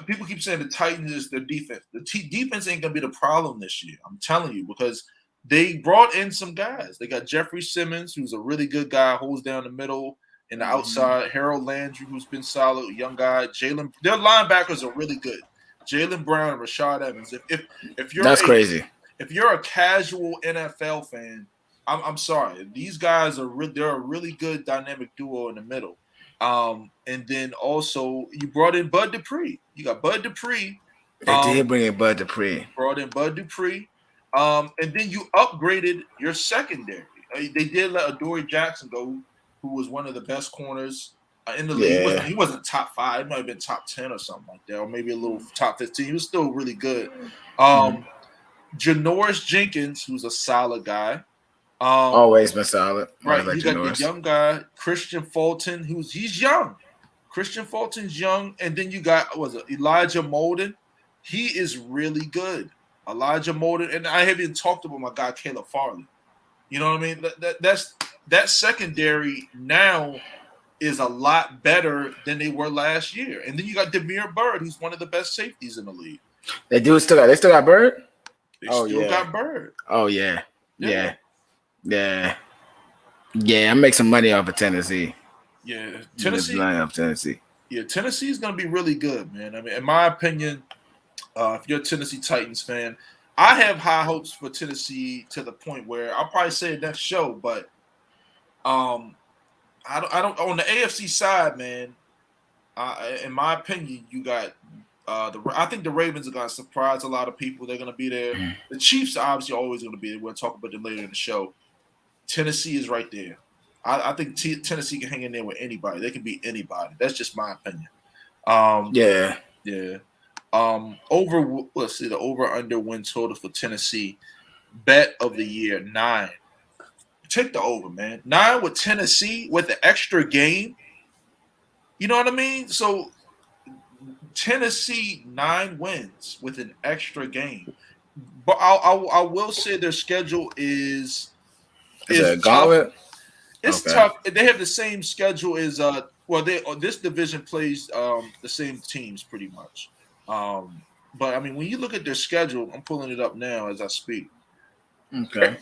People keep saying the Titans is their defense. The defense ain't gonna be the problem this year. I'm telling you because they brought in some guys. They got Jeffrey Simmons, who's a really good guy, holds down the middle and the outside. Harold Landry, who's been solid, young guy. Their linebackers are really good. Jaylen Brown and Rashad Evans. If you're
crazy.
If you're a casual NFL fan, I'm sorry. These guys they're a really good dynamic duo in the middle. And then also you brought in Bud Dupree. You got Bud Dupree.
They did bring in Bud Dupree.
And then you upgraded your secondary. They did let Adoree Jackson go, who was one of the best corners in the league.
Yeah.
He wasn't top 5. He might have been top 10 or something like that, or maybe a little top 15. He was still really good. Janoris Jenkins, who's a solid guy.
Always been solid.
Right. You got the young guy, Christian Fulton, he's young. Christian Fulton's young. And then you got, Elijah Molden. He is really good. Elijah Molden. And I haven't even talked about my guy, Caleb Farley. You know what I mean? That secondary now is a lot better than they were last year. And then you got Demir Bird, who's one of the best safeties in the league.
They still got Bird?
They still got Bird.
Oh, yeah. I make some money off of Tennessee.
Yeah,
Tennessee.
Yeah, Tennessee is going to be really good, man. I mean, in my opinion, if you're a Tennessee Titans fan, I have high hopes for Tennessee to the point where I'll probably say it next show, but I don't on the AFC side, man. In my opinion, you got I think the Ravens are going to surprise a lot of people. They're going to be there. The Chiefs are obviously always going to be there. We'll talk about them later in the show. Tennessee is right there. I think Tennessee can hang in there with anybody. They can beat anybody. That's just my opinion.
Yeah.
Let's see the over/under win total for Tennessee. Bet of the year 9. Take the over, man. 9 with Tennessee with the extra game. You know what I mean? So Tennessee 9 wins with an extra game. But I will say their schedule is
tough.
It's tough. They have the same schedule as this division plays the same teams pretty much. But I mean, when you look at their schedule, I'm pulling it up now as I speak.
Okay.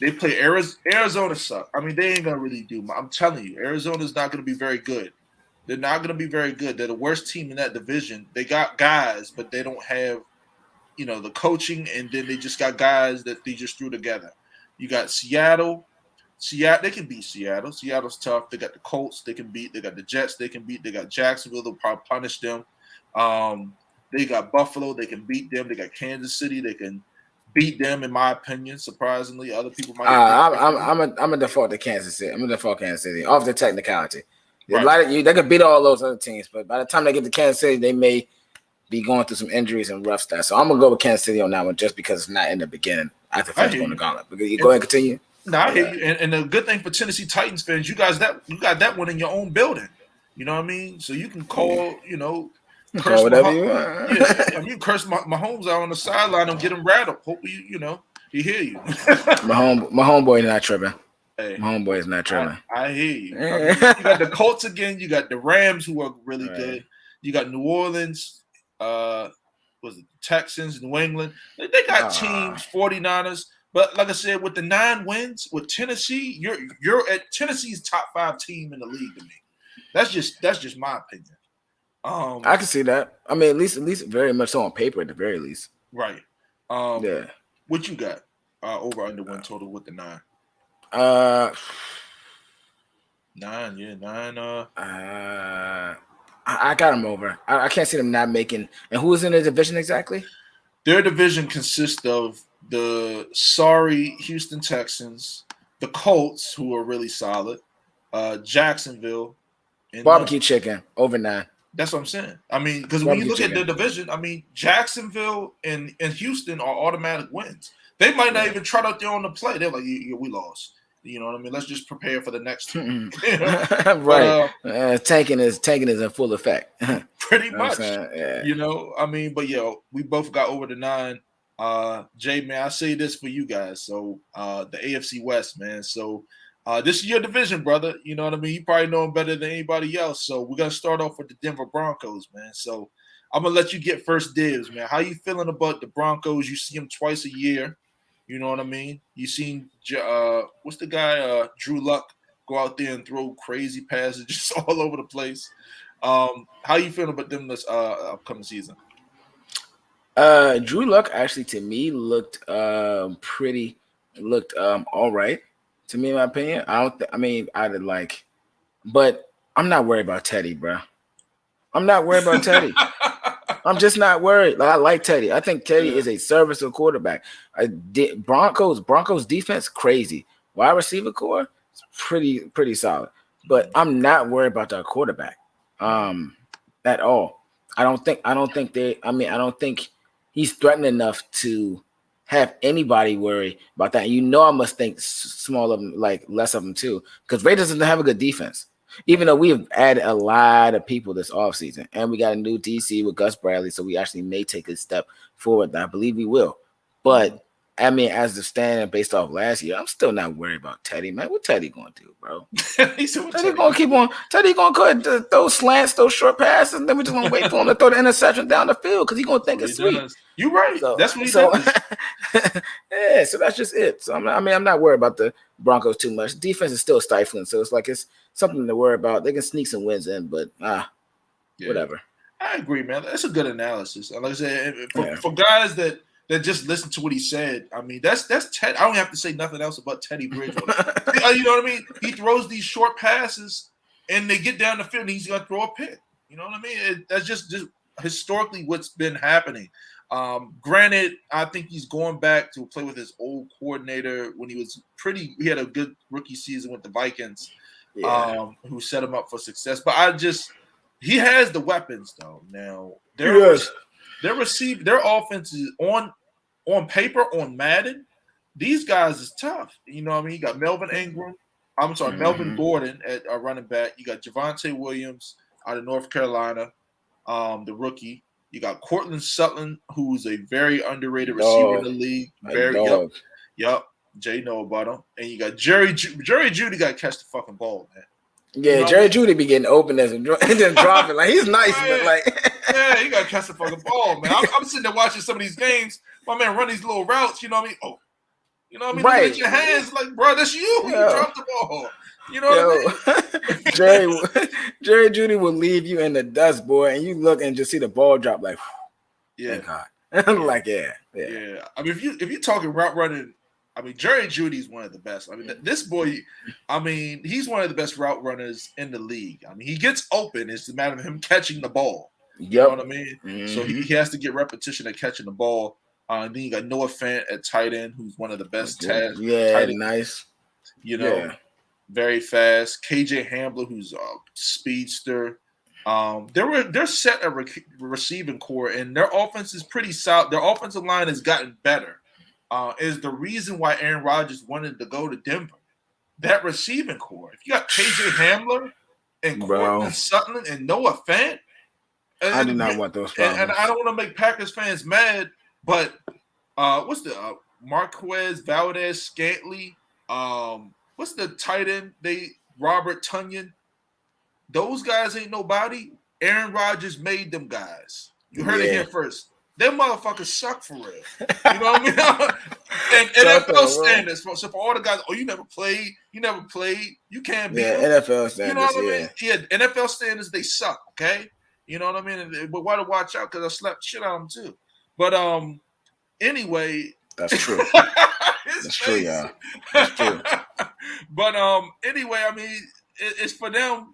They play Arizona suck. I mean, they ain't gonna really do. I'm telling you, Arizona's not gonna be very good. They're not gonna be very good. They're the worst team in that division. They got guys, but they don't have, the coaching, and then they just got guys that they just threw together. You got Seattle. Seattle, they can beat Seattle. Seattle's tough. They got the Colts. They can beat. They got the Jets. They can beat. They got Jacksonville. They'll probably punish them. They got Buffalo. They can beat them. They got Kansas City. They can beat them, in my opinion. Surprisingly, other people might.
I'm a default to Kansas City. I'm a default Kansas City off the technicality.
Right.
They could beat all those other teams, but by the time they get to Kansas City, they may be going through some injuries and rough stuff. So I'm gonna go with Kansas City on that one, just because it's not in the beginning. After first going to gauntlet, but you go ahead and continue.
No, I hear you. And the good thing for Tennessee Titans fans, you got that one in your own building. You know what I mean? So you can call,
curse whatever you want.
Yeah, you curse Mahomes out on the sideline and get him rattled. Hopefully, he hear you.
my homeboy is not tripping. Hey, my homeboy is not tripping.
I hear you. You got the Colts again. You got the Rams, who are really good. You got New Orleans. Was it the Texans, New England? They got teams, 49ers. But like I said, with the 9 wins with Tennessee, you're at Tennessee's top 5 team in the league to me. That's just my opinion.
I can see that. I mean, at least very much so on paper, at the very least.
Right.
Yeah.
What you got? Over under win total with the 9. 9. Yeah, 9.
I got them over. I can't see them not making. And who is in the division exactly?
Their division consists of the sorry Houston Texans, the Colts, who are really solid, Jacksonville, and
barbecue chicken over 9.
That's what I'm saying. I mean, because when you look at the division, I mean, Jacksonville and Houston are automatic wins. They might not even trot out there on the play. They're like, yeah, we lost. You know what I mean? Let's just prepare for the next one.
Right. Tanking is in full effect.
Pretty much. Yeah. I mean, but we both got over the 9. Jay, man, I say this for you guys. So the AFC West, man. So this is your division, brother. You know what I mean? You probably know them better than anybody else. So we're gonna start off with the Denver Broncos, man. So I'm gonna let you get first dibs, man. How you feeling about the Broncos? You see them twice a year. You know what I mean? You seen what's the guy, Drew Luck, go out there and throw crazy passes just all over the place. How you feeling about them this upcoming season?
Drew Luck actually to me looked all right. To me, in my opinion, but I'm not worried about Teddy, bro. I'm not worried about Teddy. I'm just not worried. I like Teddy. I think Teddy is a serviceable quarterback. Broncos defense crazy. Wide receiver core pretty solid. But I'm not worried about their quarterback at all. I don't think he's threatened enough to have anybody worry about that. I must think small of them, like less of them too, because Raiders doesn't have a good defense. Even though we have added a lot of people this offseason, and we got a new DC with Gus Bradley, so we actually may take a step forward. I believe we will. But I mean, as the standing based off last year, I'm still not worried about Teddy, man. What Teddy gonna do, bro? Teddy gonna keep on. Teddy gonna go ahead and throw slants, those short passes, and then we just gonna wait for him to throw the interception down the field because he's gonna think it's sweet.
You're right. That's what he does.
Yeah, so that's just it. So I'm not worried about the Broncos too much. Defense is still stifling, so it's something to worry about. They can sneak some wins in, but whatever.
I agree, man. That's a good analysis. And like I said, for guys that just listen to what he said, I mean, that's Ted. I don't have to say nothing else about Teddy Bridgewater. You know what I mean? He throws these short passes, and they get down the field, and he's gonna throw a pick. You know what I mean? That's just historically what's been happening. Granted, I think he's going back to play with his old coordinator when he had a good rookie season with the Vikings, who set him up for success. But he has the weapons though. Now their offense is on paper, on Madden, these guys is tough. You know what I mean? You got Melvin Gordon at running back. You got Javonte Williams out of North Carolina, the rookie. You got Cortland Sutton, who's a very underrated receiver in the league. Yep. Jay know about him. And you got Jerry Jeudy got to catch the fucking ball, man.
Yeah, Jerry Jeudy be getting open and then dropping. Like, he's nice, but like...
Yeah, he got to catch the fucking ball, man. I'm sitting there watching some of these games. My man run these little routes, you know what I mean? Oh, You know what I mean? Looking
Right.
at your hands like, bro, that's you. You dropped the ball. You know what
I mean? Jerry Judy will leave you in the dust, boy, and you look and just see the ball drop like, thank God. Like, yeah.
I mean, if you talking route running, I mean, Jerry Judy's one of the best. I mean, this boy, I mean, he's one of the best route runners in the league. I mean, he gets open. It's a matter of him catching the ball. You know what I mean? Mm-hmm. So he has to get repetition at catching the ball. And then you got Noah Fant at tight end, who's one of the best tight ends.
Nice.
You know, very fast. KJ Hamler, who's a speedster. They're set a receiving core, and their offense is pretty solid. Their offensive line has gotten better. Is the reason why Aaron Rodgers wanted to go to Denver. That receiving core. If you got KJ Hamler and Courtland Sutton and Noah Fant,
I do not want those problems.
And I don't want to make Packers fans mad, but what's the Marquez Valdez Scantling? What's the tight end? Robert Tonyan. Those guys ain't nobody. Aaron Rodgers made them guys. You heard it here first. Them motherfuckers suck for real. You know what I mean? And NFL standards. So for all the guys, you never played. You can't be.
Yeah, NFL standards.
You know what I mean? Yeah, NFL standards, they suck, okay? You know what I mean? But why to watch out? Because I slapped shit out of them too. But anyway.
That's true. That's true, y'all. That's true.
But anyway, I mean, it's for them.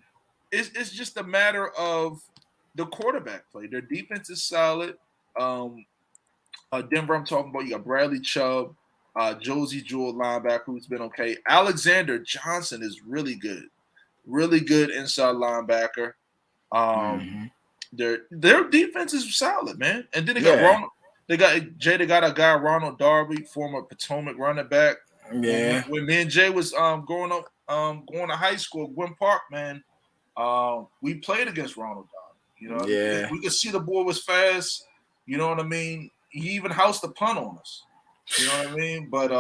It's just a matter of the quarterback play. Their defense is solid. Denver, I'm talking about. You got Bradley Chubb, Josie Jewell, linebacker, who's been okay. Alexander Johnson is really good inside linebacker. Their defense is solid, man. And then they got Ronald. They got a guy, Ronald Darby, former Potomac running back.
Yeah.
When me and Jay was going to high school, Gwynn Park, man, we played against Ronald Darby. You know, we could see the boy was fast. You know what I mean? He even housed a punt on us. You know what I mean? But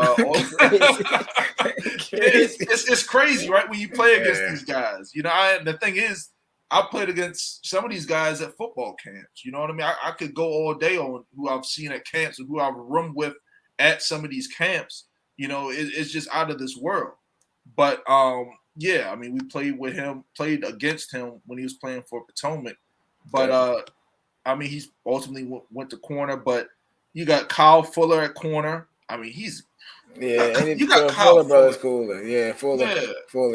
it's crazy, right? When you play against these guys, you know. The thing is, I played against some of these guys at football camps. You know what I mean? I could go all day on who I've seen at camps and who I've roomed with at some of these camps. You know, it's just out of this world. But I mean, we played against him when he was playing for Potomac. But I mean, he's ultimately went to corner. But you got Kyle Fuller at corner. I mean, you got Kyle
Fuller brothers cooler. Yeah, Fuller,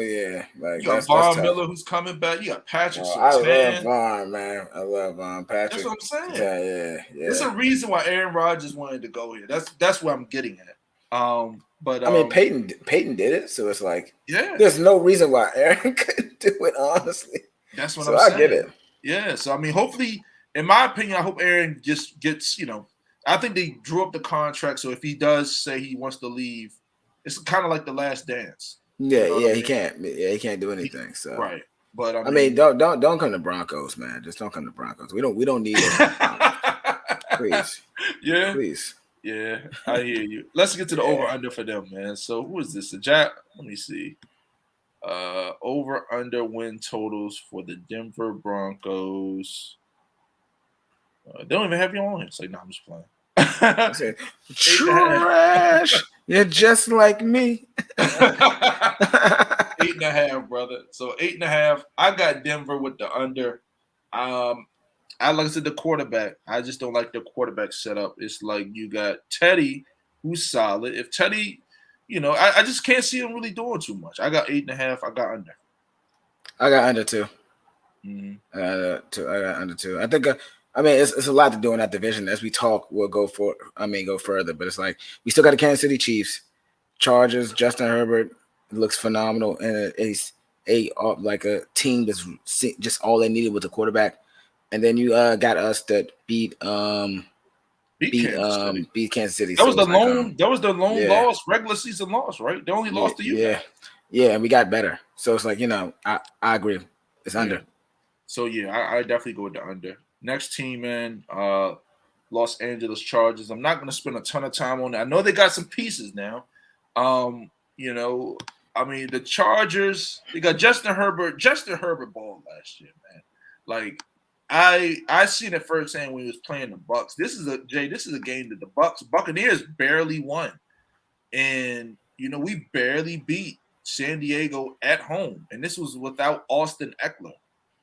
yeah. Like,
you got Von Miller who's coming back. You got Patrick Surtain.
I love Von, man. I love Von. Patrick.
That's what I'm saying.
Yeah.
There's a reason why Aaron Rodgers wanted to go here. That's what I'm getting at. But
I mean, Peyton did it, so it's like,
yeah,
there's no reason why Aaron couldn't do it. Honestly,
that's what I'm saying.
I get it.
Yeah. So I mean, hopefully, in my opinion, I hope Aaron just gets. You know, I think they drew up the contract, so if he does say he wants to leave, it's kind of like the Last Dance.
Yeah, you know he can't. Yeah, he can't do anything. So
right. But I
mean, don't come to Broncos, man. Just don't come to Broncos. We don't need it. Please.
Yeah.
Please.
Yeah, I hear you. Let's get to the over-under for them, man. So who is this? Let me see. Over-under win totals for the Denver Broncos. They don't even have you on here. It's like, no, I'm just playing.
Trash. You're just like me.
8.5, brother. So 8.5. I got Denver with the under. I like I said, the quarterback. I just don't like the quarterback setup. It's like you got Teddy, who's solid. If Teddy, you know, I just can't see him really doing too much. I got 8.5. I got under.
I got under 2.
Mm-hmm.
I got under 2. I think. I mean, it's a lot to do in that division. As we talk, we'll go further. But it's like we still got the Kansas City Chiefs, Chargers. Justin Herbert looks phenomenal, and it's a team that's just all they needed was a quarterback. And then you got us that beat Kansas City.
That was the lone loss, regular season loss, right? They only lost to you.
Yeah, and we got better. So it's like, you know, I agree. It's under.
So I definitely go with the under. Next team, man, Los Angeles Chargers. I'm not going to spend a ton of time on it. I know they got some pieces now. You know, I mean, the Chargers, they got Justin Herbert. Justin Herbert balled last year, man. Like, I seen it firsthand when he was playing the Bucs. This is a game that the Buccaneers barely won. And we barely beat San Diego at home, and this was without Austin Eckler.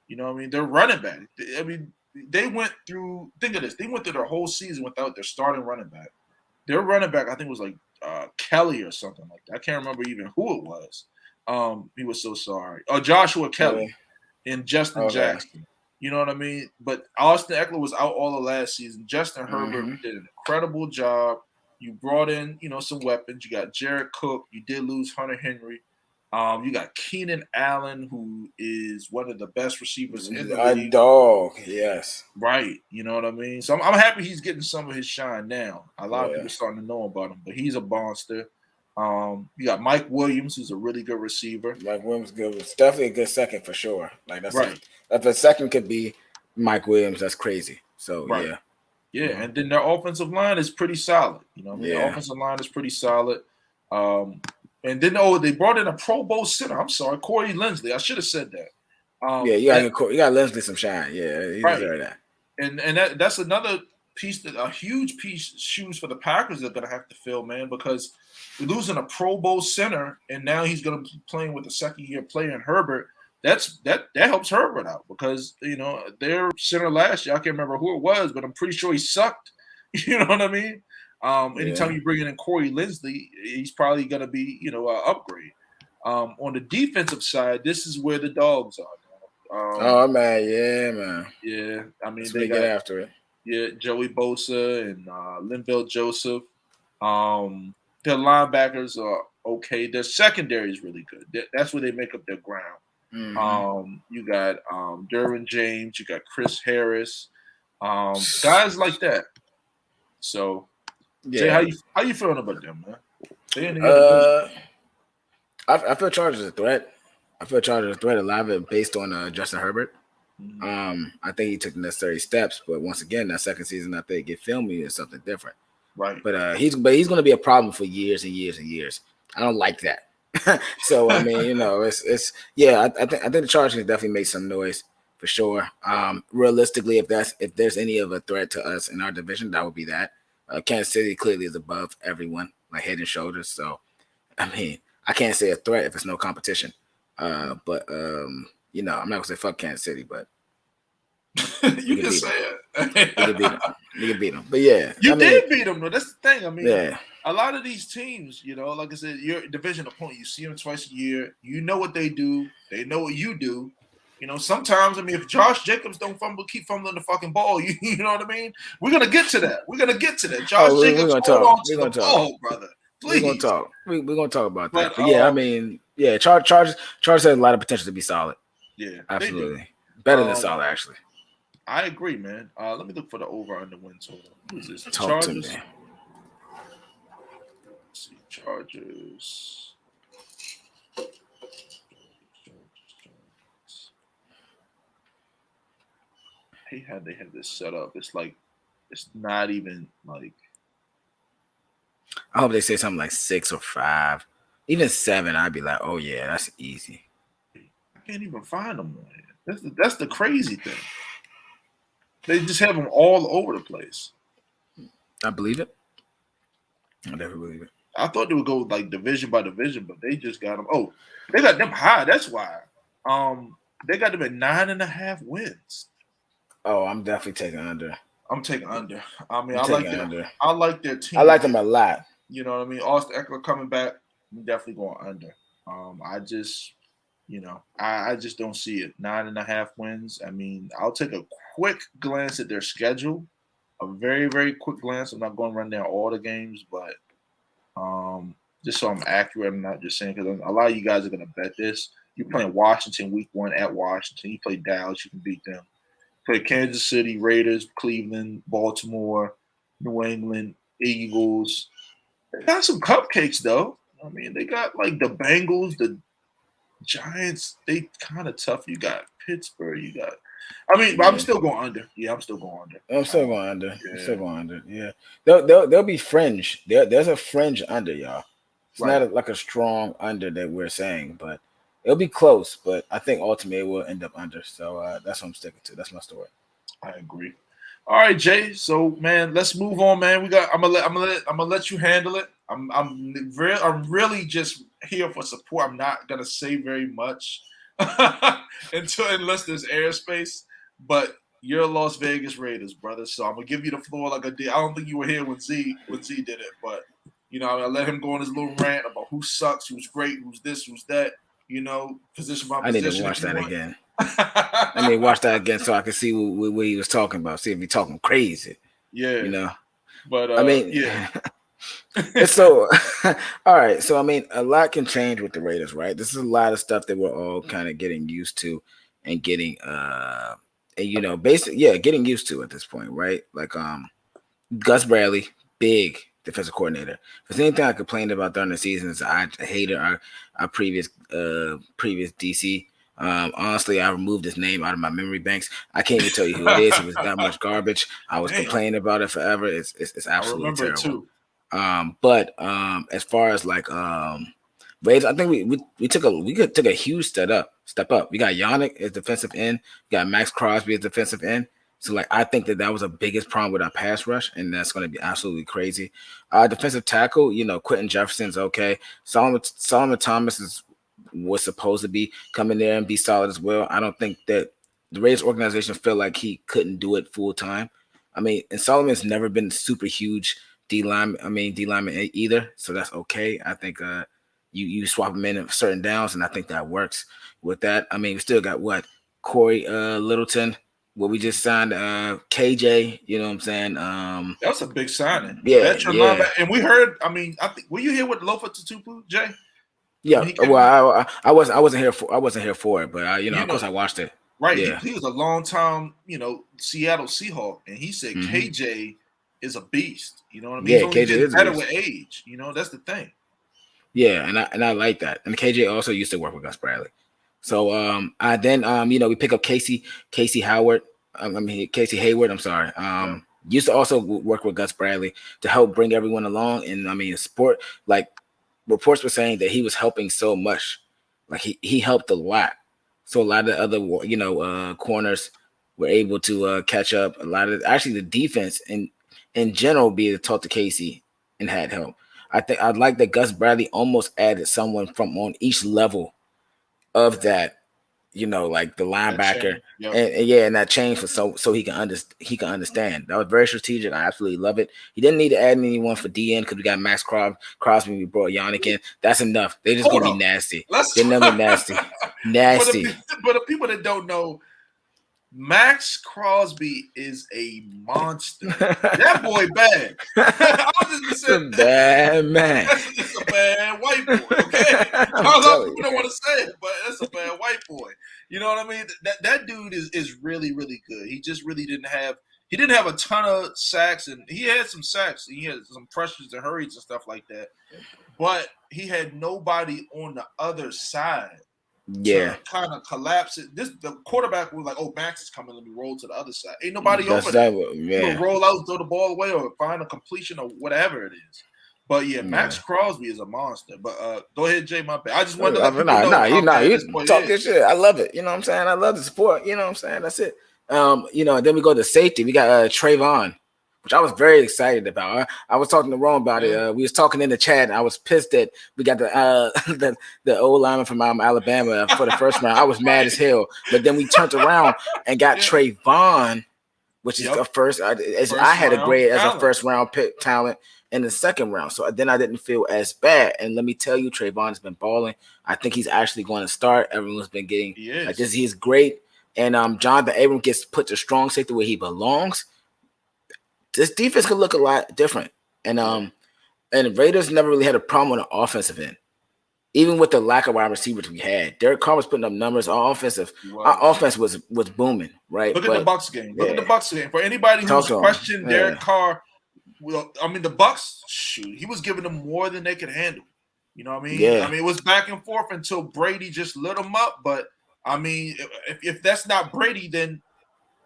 They're running back. They went through. Think of this. They went through their whole season without their starting running back. Their running back, I think, was like Kelly or something like that. I can't remember even who it was. He was so sorry. Joshua Kelly and Justin Jackson. You know what I mean? But Austin Eckler was out all of last season. Justin Herbert did an incredible job. You brought in, some weapons. You got Jared Cook. You did lose Hunter Henry. You got Keenan Allen, who is one of the best receivers in the league.
A dog, yes.
Right. You know what I mean? So I'm happy he's getting some of his shine now. A lot of people starting to know about him, but he's a monster. You got Mike Williams, who's a really good receiver.
Mike Williams good. It's definitely a good second for sure. Like that's
right.
If a second could be Mike Williams, that's crazy. So
right. Yeah, and then their offensive line is pretty solid. The offensive line is pretty solid. And then they brought in a Pro Bowl center. I'm sorry, Corey Linsley. I should have said that.
You got Linsley some shine. Yeah, he deserves that.
And that's another piece, a huge piece shoes for the Packers are going to have to fill, man, because we're losing a Pro Bowl center, and now he's going to be playing with a second-year player in Herbert. That helps Herbert out because their center last year, I can't remember who it was, but I'm pretty sure he sucked. You know what I mean? Anytime you bring in Corey Linsley, he's probably going to be an upgrade. On the defensive side, this is where the dogs are.
Man.
Yeah, I mean
they get after it.
Yeah, Joey Bosa and Linval Joseph. Their linebackers are okay. Their secondary is really good. That's where they make up their ground. You got Derwin James. You got Chris Harris. Guys like that. So, Jay, how you feeling about them, man?
I feel Chargers a threat. I feel Chargers a threat a lot of it based on Justin Herbert. I think he took the necessary steps, but once again, that second season, I think get filmy is something different.
Right.
But he's going to be a problem for years and years and years. I don't like that. So I mean, it's I think the Chargers can definitely make some noise for sure. Realistically, if there's any of a threat to us in our division, that would be that. Kansas City clearly is above everyone, like head and shoulders. So I mean, I can't say a threat if it's no competition. But I'm not gonna say fuck Kansas City, but
you can say it.
You can beat them. But yeah,
you did beat them though. That's the thing. I mean,
a
lot of these teams, like I said, your division opponent, you see them twice a year. You know what they do. They know what you do. Sometimes, I mean, if Josh Jacobs don't keep fumbling the fucking ball, you know what I mean? We're gonna get to that. Josh Jacobs, hold on to the ball, brother. Please.
We're gonna talk. We're gonna talk about that. But yeah, I mean, Chargers has a lot of potential to be solid.
Yeah,
absolutely. Better than solid, actually.
I agree, man. Let me look for the over under win total. Who's this?
Talk to me.
Let's see, Chargers. Hey, how they have this set up? It's like it's not even like.
I hope they say something like 6 or 5, even 7. I'd be like, oh yeah, that's easy.
I can't even find them on here. That's the crazy thing. They just have them all over the place.
I believe it. I never believe it.
I thought they would go like division by division, but they just got them. Oh, they got them high. That's why. They got them at 9.5 wins.
Oh, I'm definitely taking under.
I'm taking under. I mean, I like their team.
I like them a lot.
You know what I mean? Austin Eckler coming back, I'm definitely going under. I just don't see it. 9.5 wins. I mean, I'll take a quick glance at their schedule, a very, very quick glance. I'm not going to run down all the games, but just so I'm accurate, I'm not just saying because a lot of you guys are going to bet this. You're playing Washington week 1 at Washington. You play Dallas, you can beat them. Play Kansas City, Raiders, Cleveland, Baltimore, New England, Eagles. They got some cupcakes, though. I mean, they got like the Bengals, the Giants. They kind of tough. You got Pittsburgh. But I'm still going under. Yeah, I'm still going under.
I'm still going under. Yeah. There'll be fringe. There's a fringe under, y'all. It's not like a strong under that we're saying, but it'll be close. But I think ultimately it will end up under. So that's what I'm sticking to. That's my story.
I agree. All right, Jay. So, man, let's move on, man. I'm gonna let you handle it. I'm really just here for support. I'm not gonna say very much unless there's airspace. But you're Las Vegas Raiders, brother. So I'm gonna give you the floor like I did. I don't think you were here when Z did it, but I let him go on his little rant about who sucks, who's great, who's this, who's that. Position by
I need to
position.
watch that again. I need to watch that again so I can see what he was talking about. See if he's talking crazy.
Yeah. But
I mean,
yeah.
It's so all right. So I mean, a lot can change with the Raiders, right? This is a lot of stuff that we're all kind of getting used to and getting basically getting used to at this point, right? Like Gus Bradley, big defensive coordinator. If there's anything I complained about during the season is I hated our previous DC. Honestly, I removed his name out of my memory banks. I can't even tell you who it is. It was that much garbage. I was complaining about it forever. It's absolutely terrible. Too. But as far as like Raiders, I think we took a huge step up. We got Yannick as defensive end. We got Max Crosby as defensive end. So like I think that was the biggest problem with our pass rush, and that's going to be absolutely crazy. Defensive tackle, Quentin Jefferson's okay. Solomon Thomas was supposed to be coming there and be solid as well. I don't think that the Raiders organization felt like he couldn't do it full time. I mean, and Solomon's never been super huge D lineman either, so that's okay. I think you swap him in certain downs, and I think that works with that. I mean, we still got Corey Littleton. What we just signed KJ, you know what I'm saying?
That was a big signing.
Yeah.
And we heard, I think were you here with Lofa Tatupu, Jay?
Yeah. Well, I wasn't here for it, but of course I watched it.
Right.
Yeah.
He was a long time, Seattle Seahawk, and he said KJ is a beast. You know what I mean?
Yeah, KJ is
better with age. That's the thing.
Yeah, and I like that. And KJ also used to work with Gus Bradley. So we pick up Casey Hayward. Casey Hayward. I'm sorry. Used to also work with Gus Bradley to help bring everyone along. And sport, like reports were saying that he was helping so much. Like he helped a lot. So a lot of the other corners were able to catch up. A lot of the defense in general be able to talk to Casey and had help. I'd like that Gus Bradley almost added someone from on each level of that, like the linebacker, and that change for so he can understand. That was very strategic. I absolutely love it. He didn't need to add anyone for DN because we got Max Crosby. We brought Yannick in. That's enough. They're just gonna be nasty. They're never nasty. Nasty.
But the people that don't know, Max Crosby is a monster. That boy bad. I was just saying,
bad man.
That's just a bad white boy. Okay, a lot of people don't want to say it, but that's a bad white boy. You know what I mean? That dude is really, really good. He just really didn't have a ton of sacks, and he had some sacks. He had some pressures and hurries and stuff like that. But he had nobody on the other side.
Yeah,
kind of collapse it. The quarterback was like, "Oh, Max is coming. Let me roll to the other side." Ain't nobody over there. Yeah, roll out, throw the ball away, or find a completion, or whatever it is. But yeah, Max Crosby is a monster. But go ahead, Jay. My bad. I just wanted to let people know.
You talk this shit. I love it. You know what I'm saying? I love the support. You know what I'm saying? That's it. Then we go to safety. We got Trayvon, which I was very excited about. I was talking to Ron about it. We was talking in the chat. I was pissed that we got the old lineman from Alabama for the first round. I was mad as hell. But then we turned around and got Trayvon, which is the first. I had a grade as a first round pick talent in the second round. So then I didn't feel as bad. And let me tell you, Trayvon has been balling. I think he's actually going to start. Everyone's been getting like this. He's great. And Jonathan Abram gets put to strong safety where he belongs. This defense could look a lot different. And Raiders never really had a problem on the offensive end. Even with the lack of wide receivers we had. Derek Carr was putting up numbers. Our offense was booming, right?
Look at the Bucs game. Look at the Bucs game. For anybody who's questioned Derek Carr, the Bucs, he was giving them more than they could handle. You know what I mean?
Yeah.
I mean, it was back and forth until Brady just lit them up. But, I mean, if that's not Brady, then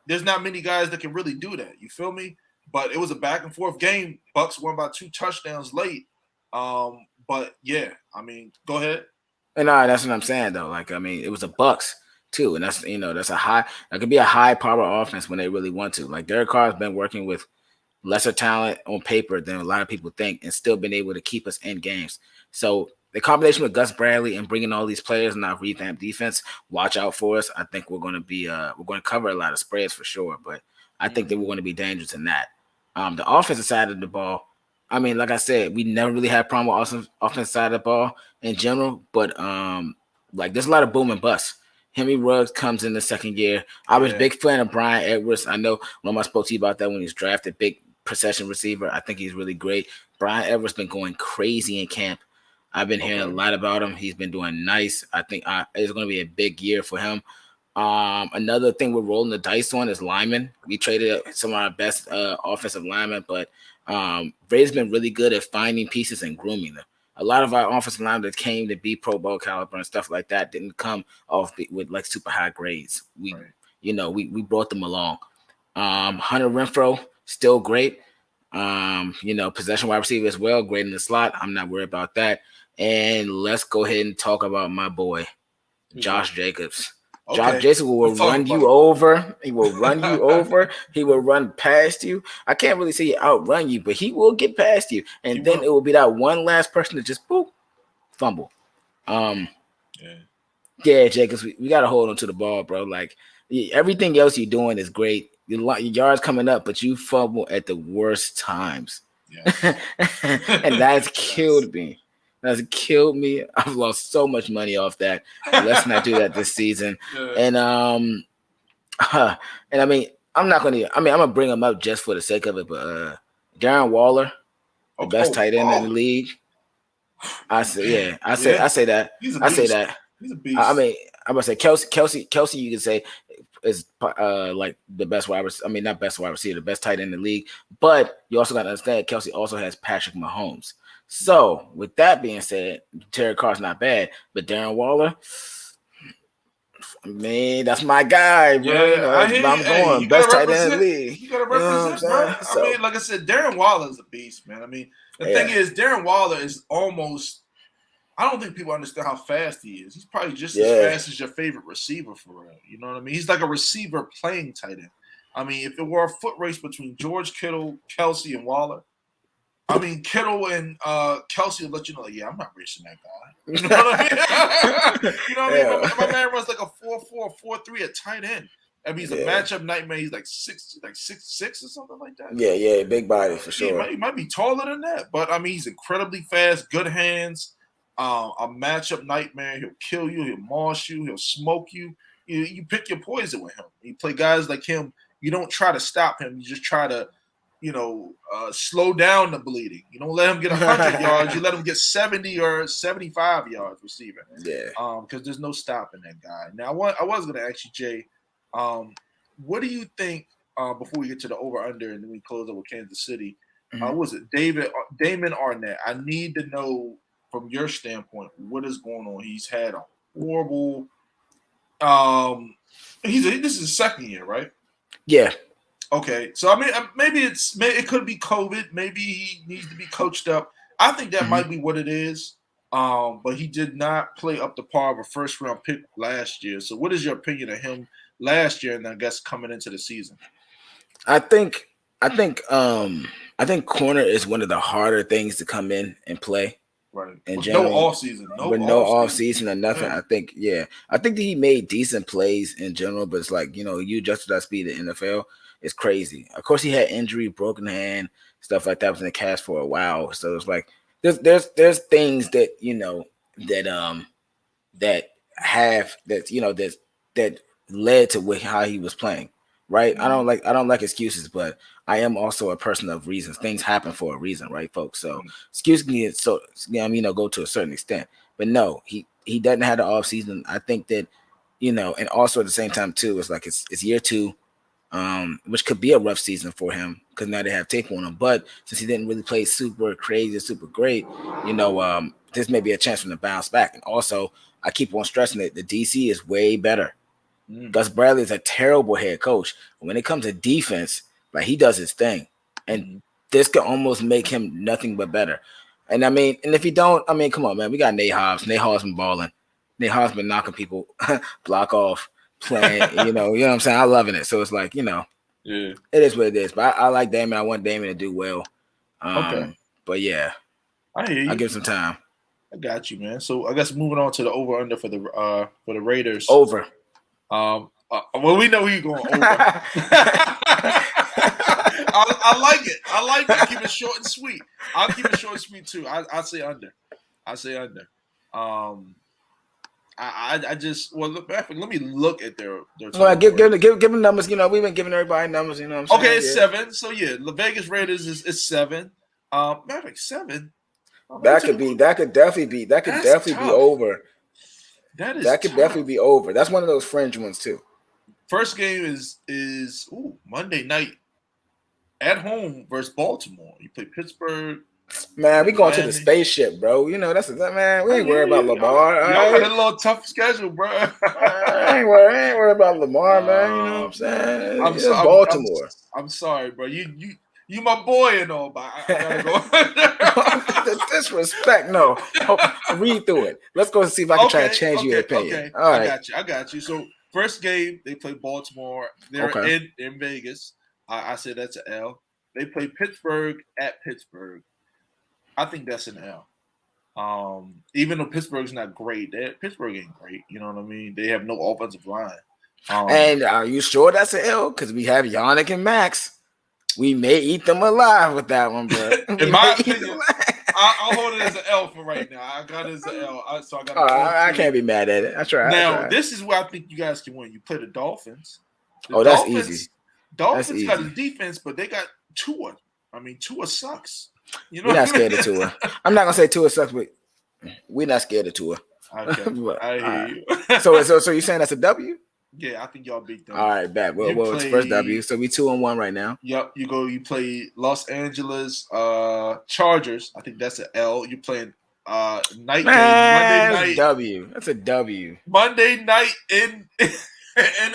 there's not many guys that can really do that. You feel me? But it was a back and forth game. Bucs won by 2 touchdowns late. But yeah, I mean, go ahead.
And that's what I'm saying though. Like, I mean, it was the Bucs. too, and that could be a high power offense when they really want to. Like Derek Carr's been working with lesser talent on paper than a lot of people think, and still been able to keep us in games. So the combination with Gus Bradley and bringing all these players and our revamped defense, watch out for us. I think we're going to be we're going to cover a lot of spreads for sure, but I think that we're going to be dangerous in that. The offensive side of the ball, I mean, like I said, we never really had a problem with offensive side of the ball in general, but like there's a lot of boom and bust. Henry Ruggs comes in the second year. I was a big fan of Brian Edwards. I know when I spoke to you about that when he was drafted, big possession receiver. I think he's really great. Brian Edwards been going crazy in camp. I've been hearing a lot about him. He's been doing nice. I think it's going to be a big year for him. Another thing we're rolling the dice on is linemen. We traded some of our best offensive linemen, but Ray's been really good at finding pieces and grooming them. A lot of our offensive linemen that came to be Pro Bowl caliber and stuff like that didn't come off with like super high grades. We brought them along. Hunter Renfro, still great. Possession wide receiver as well, great in the slot. I'm not worried about that. And let's go ahead and talk about my boy, Josh Jacobs. Okay. Josh Jacobs will run you over. He will run you over. He will run past you. I can't really see outrun you, but he will get past you. And it will be that one last person to just fumble. Yeah, Jacobs, we got to hold on to the ball, bro. Like everything else you're doing is great. Your yards coming up, but you fumble at the worst times. Yeah. And that's killed me. That's killed me. I've lost so much money off that. Let's not do that this season. Yeah. And I mean, I'm gonna bring him up just for the sake of it, but Darren Waller, the best tight end in the league. I say that. He's a beast. I mean, I'm gonna say Kelsey. You can say is like the best wide receiver. I mean, not best wide receiver, the best tight end in the league. But you also got to understand, Kelsey also has Patrick Mahomes. So with that being said, Derek Carr's not bad, but Darren Waller, man, that's my guy, bro.
Yeah,
I'm going best tight end in the league.
You gotta represent, bro. So, I mean, like I said, Darren Waller is a beast, man. I mean, the thing is, Darren Waller is almost. I don't think people understand how fast he is. He's probably just as fast as your favorite receiver for real. You know what I mean? He's like a receiver playing tight end. I mean, if it were a foot race between George Kittle, Kelsey, and Waller, I mean, Kittle and Kelsey will let you know, like, yeah, I'm not racing that guy. You know what I mean? You know what I mean? My man runs like a 4.4, 4.3 at tight end. I mean, he's a matchup nightmare. He's like 6'6" or something like that.
Yeah, big body for sure.
He might be taller than that, but I mean, he's incredibly fast, good hands. A matchup nightmare. He'll kill you. He'll moss you. He'll smoke you. You pick your poison with him. You play guys like him. You don't try to stop him. You just try to, slow down the bleeding. You don't let him get 100 yards. You let him get 70 or 75 yards receiving.
Yeah.
Because there's no stopping that guy. Now, I was going to ask you, Jay, what do you think before we get to the over/under and then we close up with Kansas City? What was it Damon Arnett? I need to know. From your standpoint, what is going on? He's had a horrible. This is his second year, right?
Yeah.
Okay, so I mean, maybe it could be COVID. Maybe he needs to be coached up. I think that might be what it is. But he did not play up to par of a first round pick last year. So, what is your opinion of him last year, and I guess coming into the season?
I think corner is one of the harder things to come in and play.
Right.
In general,
no off season.
No off season or nothing. Yeah. I think that he made decent plays in general, but it's like, you adjust to that speed in the NFL. It's crazy. Of course, he had injury, broken hand, stuff like that was in the cast for a while. So it's like there's things that that led to how he was playing. Right. Mm-hmm. I don't like excuses, but I am also a person of reasons. Things happen for a reason, right, folks? So excuses can go to a certain extent. But no, he doesn't have the off season. I think that, and also at the same time too, it's like it's year 2, which could be a rough season for him because now they have tape on him. But since he didn't really play super crazy, super great, this may be a chance for him to bounce back. And also, I keep on stressing that the DC is way better. Gus Bradley is a terrible head coach. When it comes to defense, like he does his thing, and this could almost make him nothing but better. And I mean, and if you don't, I mean, come on, man, we got Nate Hobbs. Nate Hobbs been balling. Nate Hobbs been knocking people block off. playing. You know what I'm saying. I'm loving it. So it's like
yeah,
it is what it is. But I like Damon. I want Damon to do well.
Okay.
But yeah,
I hear you.
I'll give some time.
I got you, man. So I guess moving on to the over under for the Raiders.
Over.
Well, we know who you're going over. I like it. I like it. Keep it short and sweet. I'll keep it short and sweet too. I say under. I say under. I just look back. Let me look at their.
Well, give them numbers. You know, we've been giving everybody numbers. You know what I'm saying?
Okay, it's 7. So yeah, the Vegas Raiders is 7. Maverick 7.
That could definitely be over. That could definitely be over. That's one of those fringe ones too.
First game is Monday night at home versus Baltimore. You play Pittsburgh.
Man, we going to the spaceship, bro. You know man. We ain't worried about Lamar.
Y'all got a little tough schedule, bro.
I ain't worried about Lamar, man. You know what I'm saying?
I'm sorry,
Baltimore.
I'm sorry, bro. You my boy and all, but I gotta
go. The disrespect, no. Read through it. Let's go and see if I can try to change your opinion.
Okay.
All right.
I got you. So first game, they play Baltimore. They're in Vegas. I said that's an L. They play Pittsburgh at Pittsburgh. I think that's an L. Even though Pittsburgh's not great, Pittsburgh ain't great. You know what I mean? They have no offensive line.
And are you sure that's an L? Because we have Yannick and Max. We may eat them alive with that one, bro.
In my opinion, I'll hold it as an L for right now. I got it as an L. So I got.
I can't be mad at it. I try.
Now this is where I think you guys can win. You play the Dolphins.
That's easy.
Dolphins got a defense, but they got Tua. I mean, Tua sucks. You know,
we're not scared of Tua. I'm not gonna say Tua sucks, but we're not scared of Tua.
Okay, I hear
you. So you're saying that's a W?
Yeah, I think y'all beat them.
All right, bad. Well, it's first W. So we 2-1 right now.
Yep. You play Los Angeles Chargers. I think that's an L. You playing night game Monday night.
W. That's a W.
Monday night in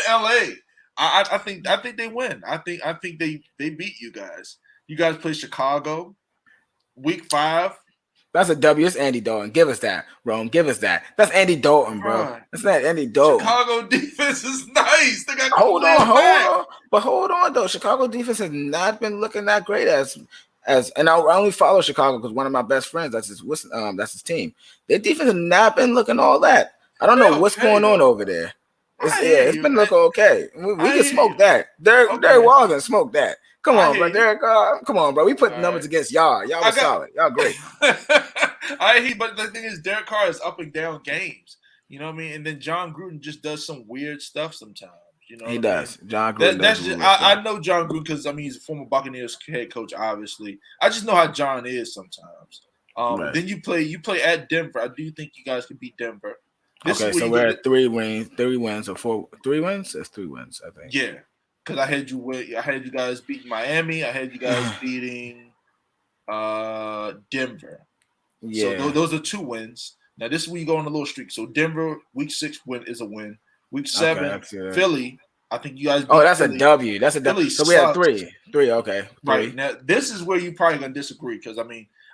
LA. I think they win. I think they beat you guys. You guys play Chicago. Week 5.
That's a W. It's Andy Dalton. Give us that, Rome. Give us that. That's Andy Dalton, bro. That's not Andy Dalton.
Chicago defense is nice. They got
hold on. But hold on, though. Chicago defense has not been looking that great as and I only follow Chicago because one of my best friends, that's his team. Their defense has not been looking all that. I don't know what's going on over there. It's been looking okay. We can smoke that. Derek Wall can smoke that. Come on, bro. Derek, come on, bro. We put numbers against y'all. Y'all were solid. Y'all great.
But the thing is, Derek Carr is up and down games. You know what I mean? And then John Gruden just does some weird stuff sometimes. You know,
he does. John Gruden.
I know John Gruden because he's a former Buccaneers head coach. Obviously, I just know how John is sometimes. Right. Then you play at Denver. I do think you guys can beat Denver.
So we're at 3 wins, or 4. 3 wins. That's 3 wins, I think.
Yeah. Because I had you guys beating Miami. I had you guys beating Denver. Yeah. So those are 2 wins. Now this is where you go on a little streak. So Denver, week 6 win is a win. Week 7, Philly. I think you guys.
That's Philly. A W. That's a W. So we had 3. 3. Okay. 3.
Right now, this is where you probably gonna disagree because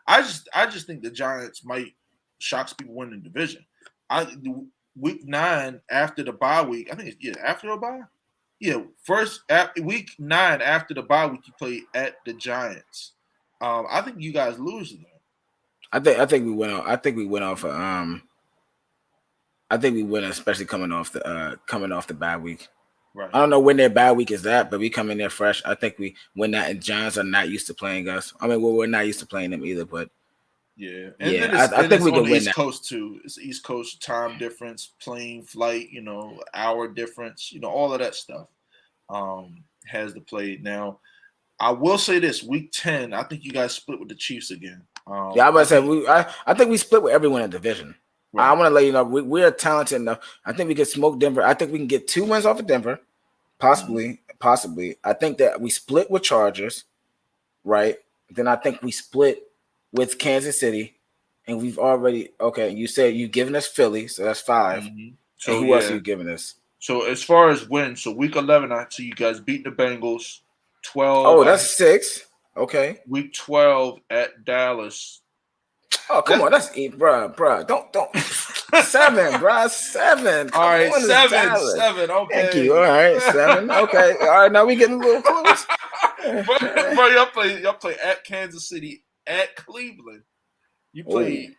I just think the Giants might shock people winning the division. Week 9 after the bye week. I think it's after the bye. Yeah, week 9 after the bye week, you play at the Giants. I think you guys lose to them.
I think we went off. I think we went off. I think we win, especially coming off the bye week.
Right.
I don't know when their bye week is at, but we come in there fresh. I think we win that, and Giants are not used to playing us. I mean, we're not used to playing them either, but
yeah.
I think we can win
East
that.
Coast too. It's East Coast time difference, plane, flight, hour difference, all of that stuff has to play. Now, I will say this: week 10, I think you guys split with the Chiefs again.
I was about to say I think we split with everyone in the division. Right. I want to let you know we are talented enough. I think we can smoke Denver. I think we can get 2 wins off of Denver, possibly. I think that we split with Chargers, right? Then I think we split with Kansas City, and we've already You said you've given us Philly, so that's 5. Mm-hmm. So who else are you giving us?
So as far as wins, so week 11, I see you guys beat the Bengals. 12.
Oh, that's 6. Okay.
Week 12 at Dallas.
Oh, come on. That's bro. Don't 7. 7, bro. 7.
All right,
on,
7. Okay.
Thank you. All right, 7. Okay. All right, now we getting a little close.
Bro, y'all play at Kansas City, at Cleveland. You play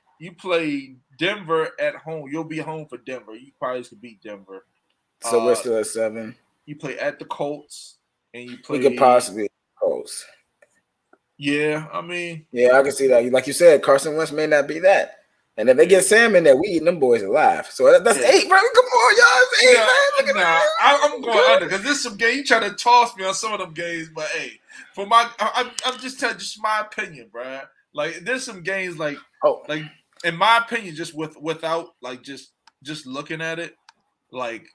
Denver at home. You'll be home for Denver. You probably could beat Denver.
So we're still at 7.
You play at the Colts, and you play.
We could possibly Colts.
Yeah, I mean.
Yeah, I can see that. Like you said, Carson Wentz may not be that. And if they get Sam in there, we eating them boys alive. So that's 8, bro. Come on, y'all. It's 8, man. Look at that.
I'm going under because this some game. You try to toss me on some of them games, but hey, I'm just telling just my opinion, bro. Like there's some games like in my opinion, just without like just looking at it, like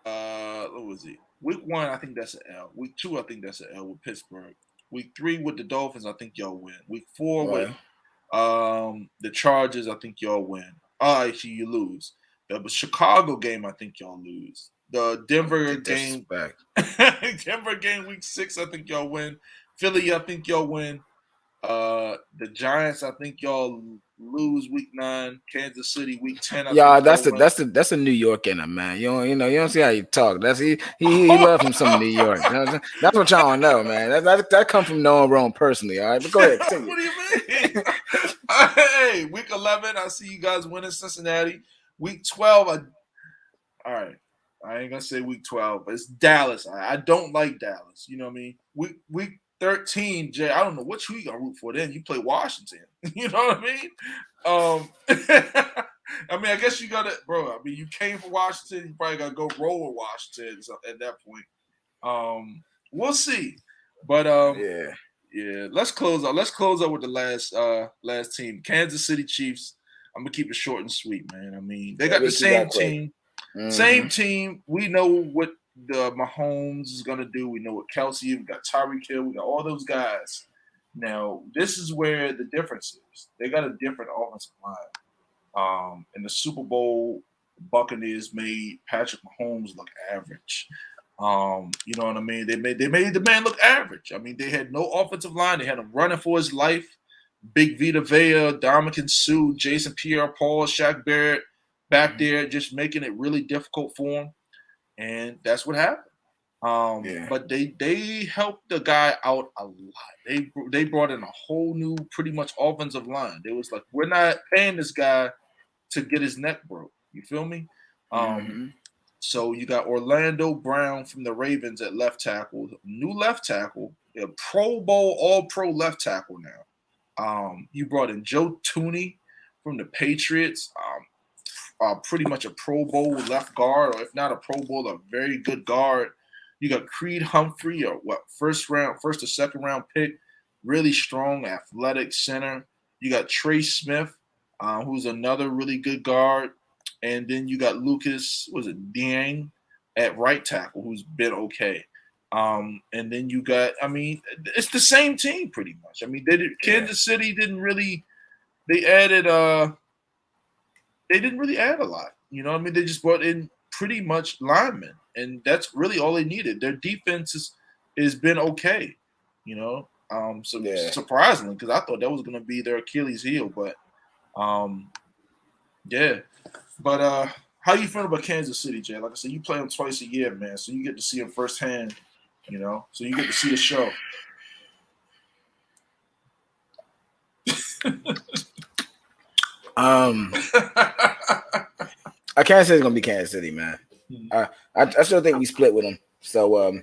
what was it? Week 1, I think that's an L. Week 2, I think that's an L with Pittsburgh. Week 3 with the Dolphins, I think y'all win. Week 4 with the Chargers, I think y'all win. Actually, you lose. The Chicago game, I think y'all lose. The Denver game, Denver game, week 6, I think y'all win. Philly, I think y'all win. The Giants, I think y'all lose week 9. Kansas City, week 10.
That's a New York in him, man. You don't see how you talk. He loves him some New York. That's what y'all don't know, man. That come from knowing Rome personally. All right, but go ahead.
What do you mean? Hey, week 11, I see you guys winning Cincinnati. Week 12, all right. I ain't gonna say week 12, but it's Dallas. I don't like Dallas. You know what I mean? Week 13, Jay. I don't know what you gonna root for. Then you play Washington. You know what I mean? I mean, I guess you gotta, bro. I mean, you came from Washington. You probably gotta go roll with Washington at that point. We'll see. But yeah. Let's close out. Let's close out with the last team, Kansas City Chiefs. I'm gonna keep it short and sweet, man. I mean, they got the same team. Mm-hmm. Same team. We know what the Mahomes is gonna do. We know what Kelsey. We got Tyreek Hill. We got all those guys. Now, this is where the difference is. They got a different offensive line. In the Super Bowl, Buccaneers made Patrick Mahomes look average. You know what I mean? They made the man look average. I mean, they had no offensive line. They had him running for his life. Big Vita Vea, Dominican Sue, Jason Pierre-Paul, Shaq Barrett back there, just making it really difficult for him. And that's what happened. But they helped the guy out a lot. They brought in a whole new, pretty much offensive line. They was like, we're not paying this guy to get his neck broke. You feel me? So you got Orlando Brown from the Ravens at left tackle, new left tackle, a Pro Bowl, All-Pro left tackle now. You brought in Joe Tooney from the Patriots, pretty much a Pro Bowl left guard, or if not a Pro Bowl, a very good guard. You got Creed Humphrey, first or second round pick, really strong, athletic center. You got Trey Smith, who's another really good guard. And then you got Lucas, Dieng at right tackle, who's been okay. And then you got, I mean, it's the same team pretty much. I mean, Kansas City didn't really add a lot. You know what I mean? They just brought in pretty much linemen, and that's really all they needed. Their defense has been okay, you know. Surprisingly, because I thought that was going to be their Achilles heel, but yeah. But how you feel about Kansas City, Jay? Like I said, you play them twice a year, man, so you get to see them firsthand, you know. So you get to see the show.
I can't say it's gonna be Kansas City, man. I still think we split with them, so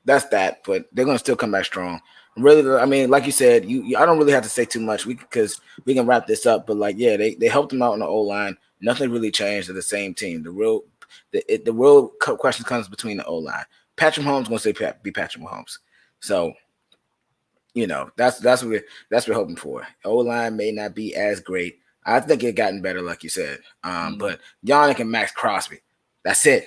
that's that. But they're gonna still come back strong. Really, I mean, like you said, I don't really have to say too much because we can wrap this up. But like, yeah, they helped them out on the O line. Nothing really changed to the same team. The real question comes between the O line. Patrick Mahomes gonna say be Patrick Mahomes. So, you know, that's what we're hoping for. O line may not be as great. I think it gotten better, like you said. But Yannick and Max Crosby, that's it.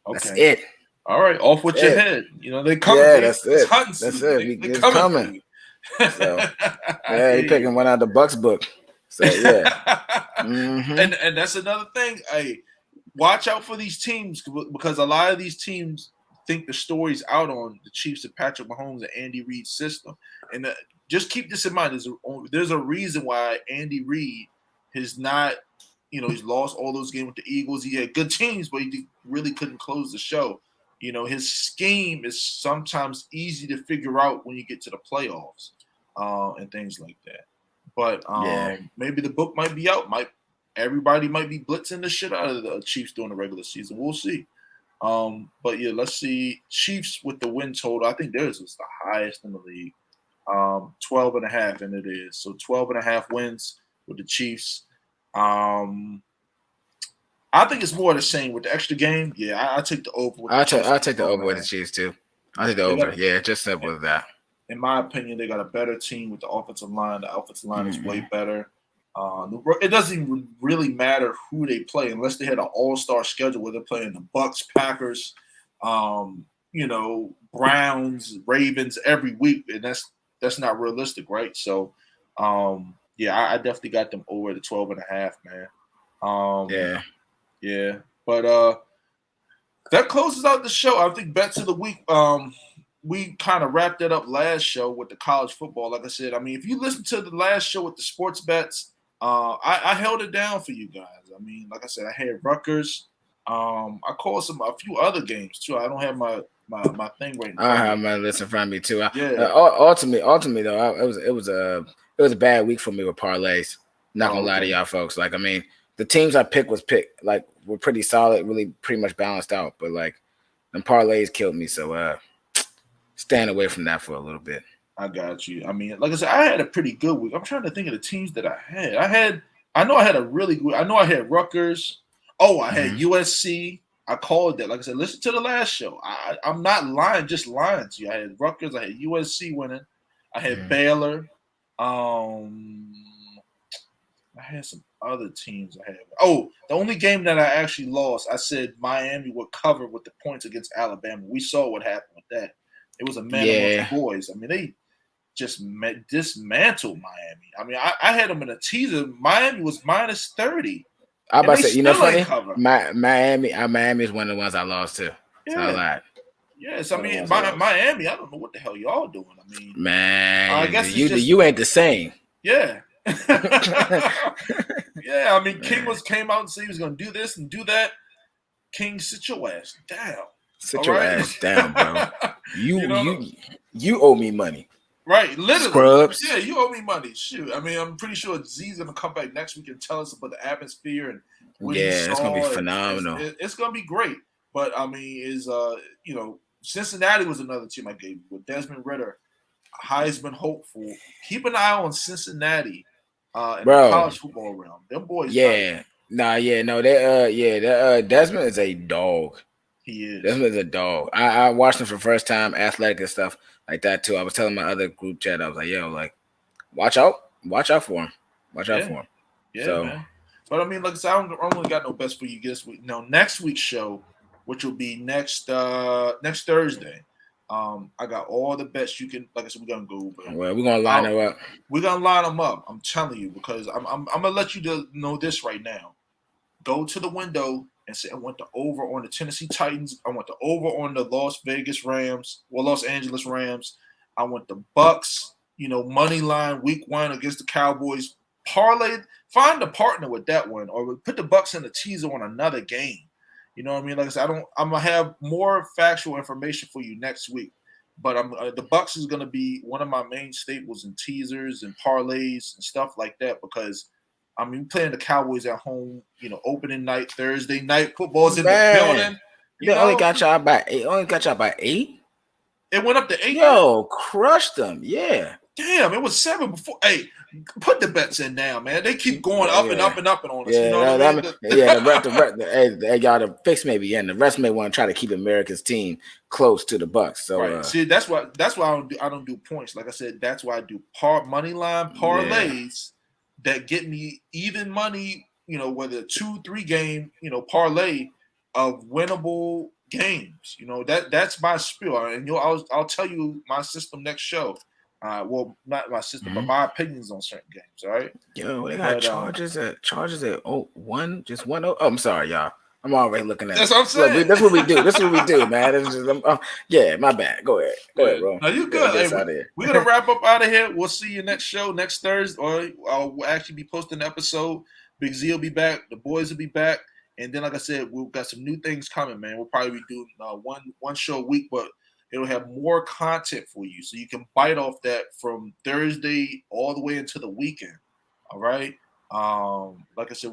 Okay. That's it.
All right, off with your head. You know, they coming.
Yeah, that's it.
That's
it. They're coming. So, yeah, he picking one out of the Bucks book. So, yeah.
And that's another thing. Hey, watch out for these teams because a lot of these teams think the story's out on the Chiefs and Patrick Mahomes and Andy Reid's system. And just keep this in mind. There's a reason why Andy Reid has not He's lost all those games with the Eagles. He had good teams, but he really couldn't close the show. His scheme is sometimes easy to figure out when you get to the playoffs and things like that. But maybe the book might be out. Everybody might be blitzing the shit out of the Chiefs during the regular season. We'll see. But yeah, let's see. Chiefs with the win total. I think theirs is the highest in the league. 12.5, and it is. So 12.5 wins with the Chiefs. I think it's more the same with the extra game. Yeah, I take the over.
I'll take the over with the Chiefs too. I take the over. Just simple as that.
In my opinion, they got a better team with the offensive line. The offensive line is way better. It doesn't even really matter who they play unless they had an all-star schedule where they're playing the Bucks, Packers, Browns, Ravens every week, and that's not realistic, right? So, I definitely got them over the 12.5, man. Yeah. But that closes out the show. I think bets of the week. We kind of wrapped that up last show with the college football. Like I said, I mean, if you listen to the last show with the sports bets, I held it down for you guys. I mean, like I said, I had Rutgers. I called a few other games too. I don't have my thing right now.
I have my list in front of me too. Ultimately though, it was a bad week for me with parlays. Not gonna lie to y'all folks. Like, I mean, the teams I picked were pretty solid, really pretty much balanced out. But like, them parlays killed me. So staying away from that for a little bit.
I got you. I mean, like I said, I had a pretty good week. I'm trying to think of the teams that I had. I know I had a really good. I know I had Rutgers. Oh, I had USC. I called that. Like I said, listen to the last show. I'm not lying, just lying to you. I had Rutgers. I had USC winning. I had Baylor. I had some other teams I had. Oh, the only game that I actually lost, I said Miami would cover with the points against Alabama. We saw what happened with that. It was a man amongst boys. I mean, they just dismantled Miami. I mean, I had them in a teaser. Miami was minus 30.
I about to say, funny? Miami is one of the ones I lost to.
Yeah.
So I lied.
Yes, I mean, Miami, I don't know what the hell y'all doing. I mean,
man, I guess you ain't the same.
Yeah. Yeah, I mean, King came out and said he was going to do this and do that. King, sit your ass down.
Sit your ass down, bro. You owe me money.
Right, literally.
Scrubs.
Yeah, you owe me money. Shoot. I mean, I'm pretty sure Z's going to come back next week and tell us about the atmosphere and
it's going to be phenomenal.
It's going to be great. But, I mean, Cincinnati was another team I gave you with Desmond Ridder, Heisman hopeful. Keep an eye on Cincinnati in the college football realm. Them boys.
Yeah. Desmond is a dog.
He is.
Desmond is a dog. I watched him for the first time, athletic and stuff like that too. I was telling my other group chat, I was like, watch out for him. Watch out for him.
Yeah, so, man. But I mean, like I said, I don't really got no best for you this week. No, next week's show, which will be next Thursday. I got all the bets you can. Like I said, we're gonna go.
Well, we're gonna line them up.
We're gonna line them up. I'm telling you, because I'm gonna let you know this right now. Go to the window and say I want the over on the Tennessee Titans. I want the over on the Los Angeles Rams. I want the Bucks. Money line week 1 against the Cowboys. Parlay. Find a partner with that one, or put the Bucks in the teaser on another game. You know what I mean? Like I said, I'm gonna have more factual information for you next week. But the Bucks is gonna be one of my main staples in teasers and parlays and stuff like that, because I mean, playing the Cowboys at home, opening night, Thursday night, football's in the building.
They only got y'all by 8.
It went up to 8.
Yo, crushed them. Yeah.
Damn, it was 7 before. Hey, put the bets in now, man. They keep going up and up and up and on us. Y'all, the fix may be in. The rest may want to try to keep America's team close to the Bucks. So right. See, that's why I don't do points. Like I said, that's why I do money line parlays that get me even money. Whether 2-3 game, parlay of winnable games. That's my spiel, and I'll tell you my system next show. Well, not my system, but my opinions on certain games. All right.
They got charges at 1. Just 1. Oh, I'm sorry, y'all. I'm already looking at.
That's what I'm saying.
Look, that's what we do. This is what we do, man. It's just, my bad. Go ahead, bro.
No, you good. Hey, we're gonna wrap up out of here. We'll see you next show next Thursday, or we'll actually be posting an episode Big Z will be back. The boys will be back. And then, like I said, we've got some new things coming, man. We'll probably be doing one show a week, but it'll have more content for you. So you can bite off that from Thursday all the way into the weekend. All right. Like I said,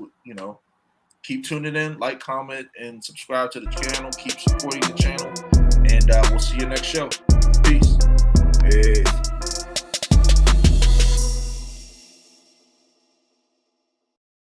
keep tuning in, like, comment, and subscribe to the channel. Keep supporting the channel. And we'll see you next show. Peace.
Peace.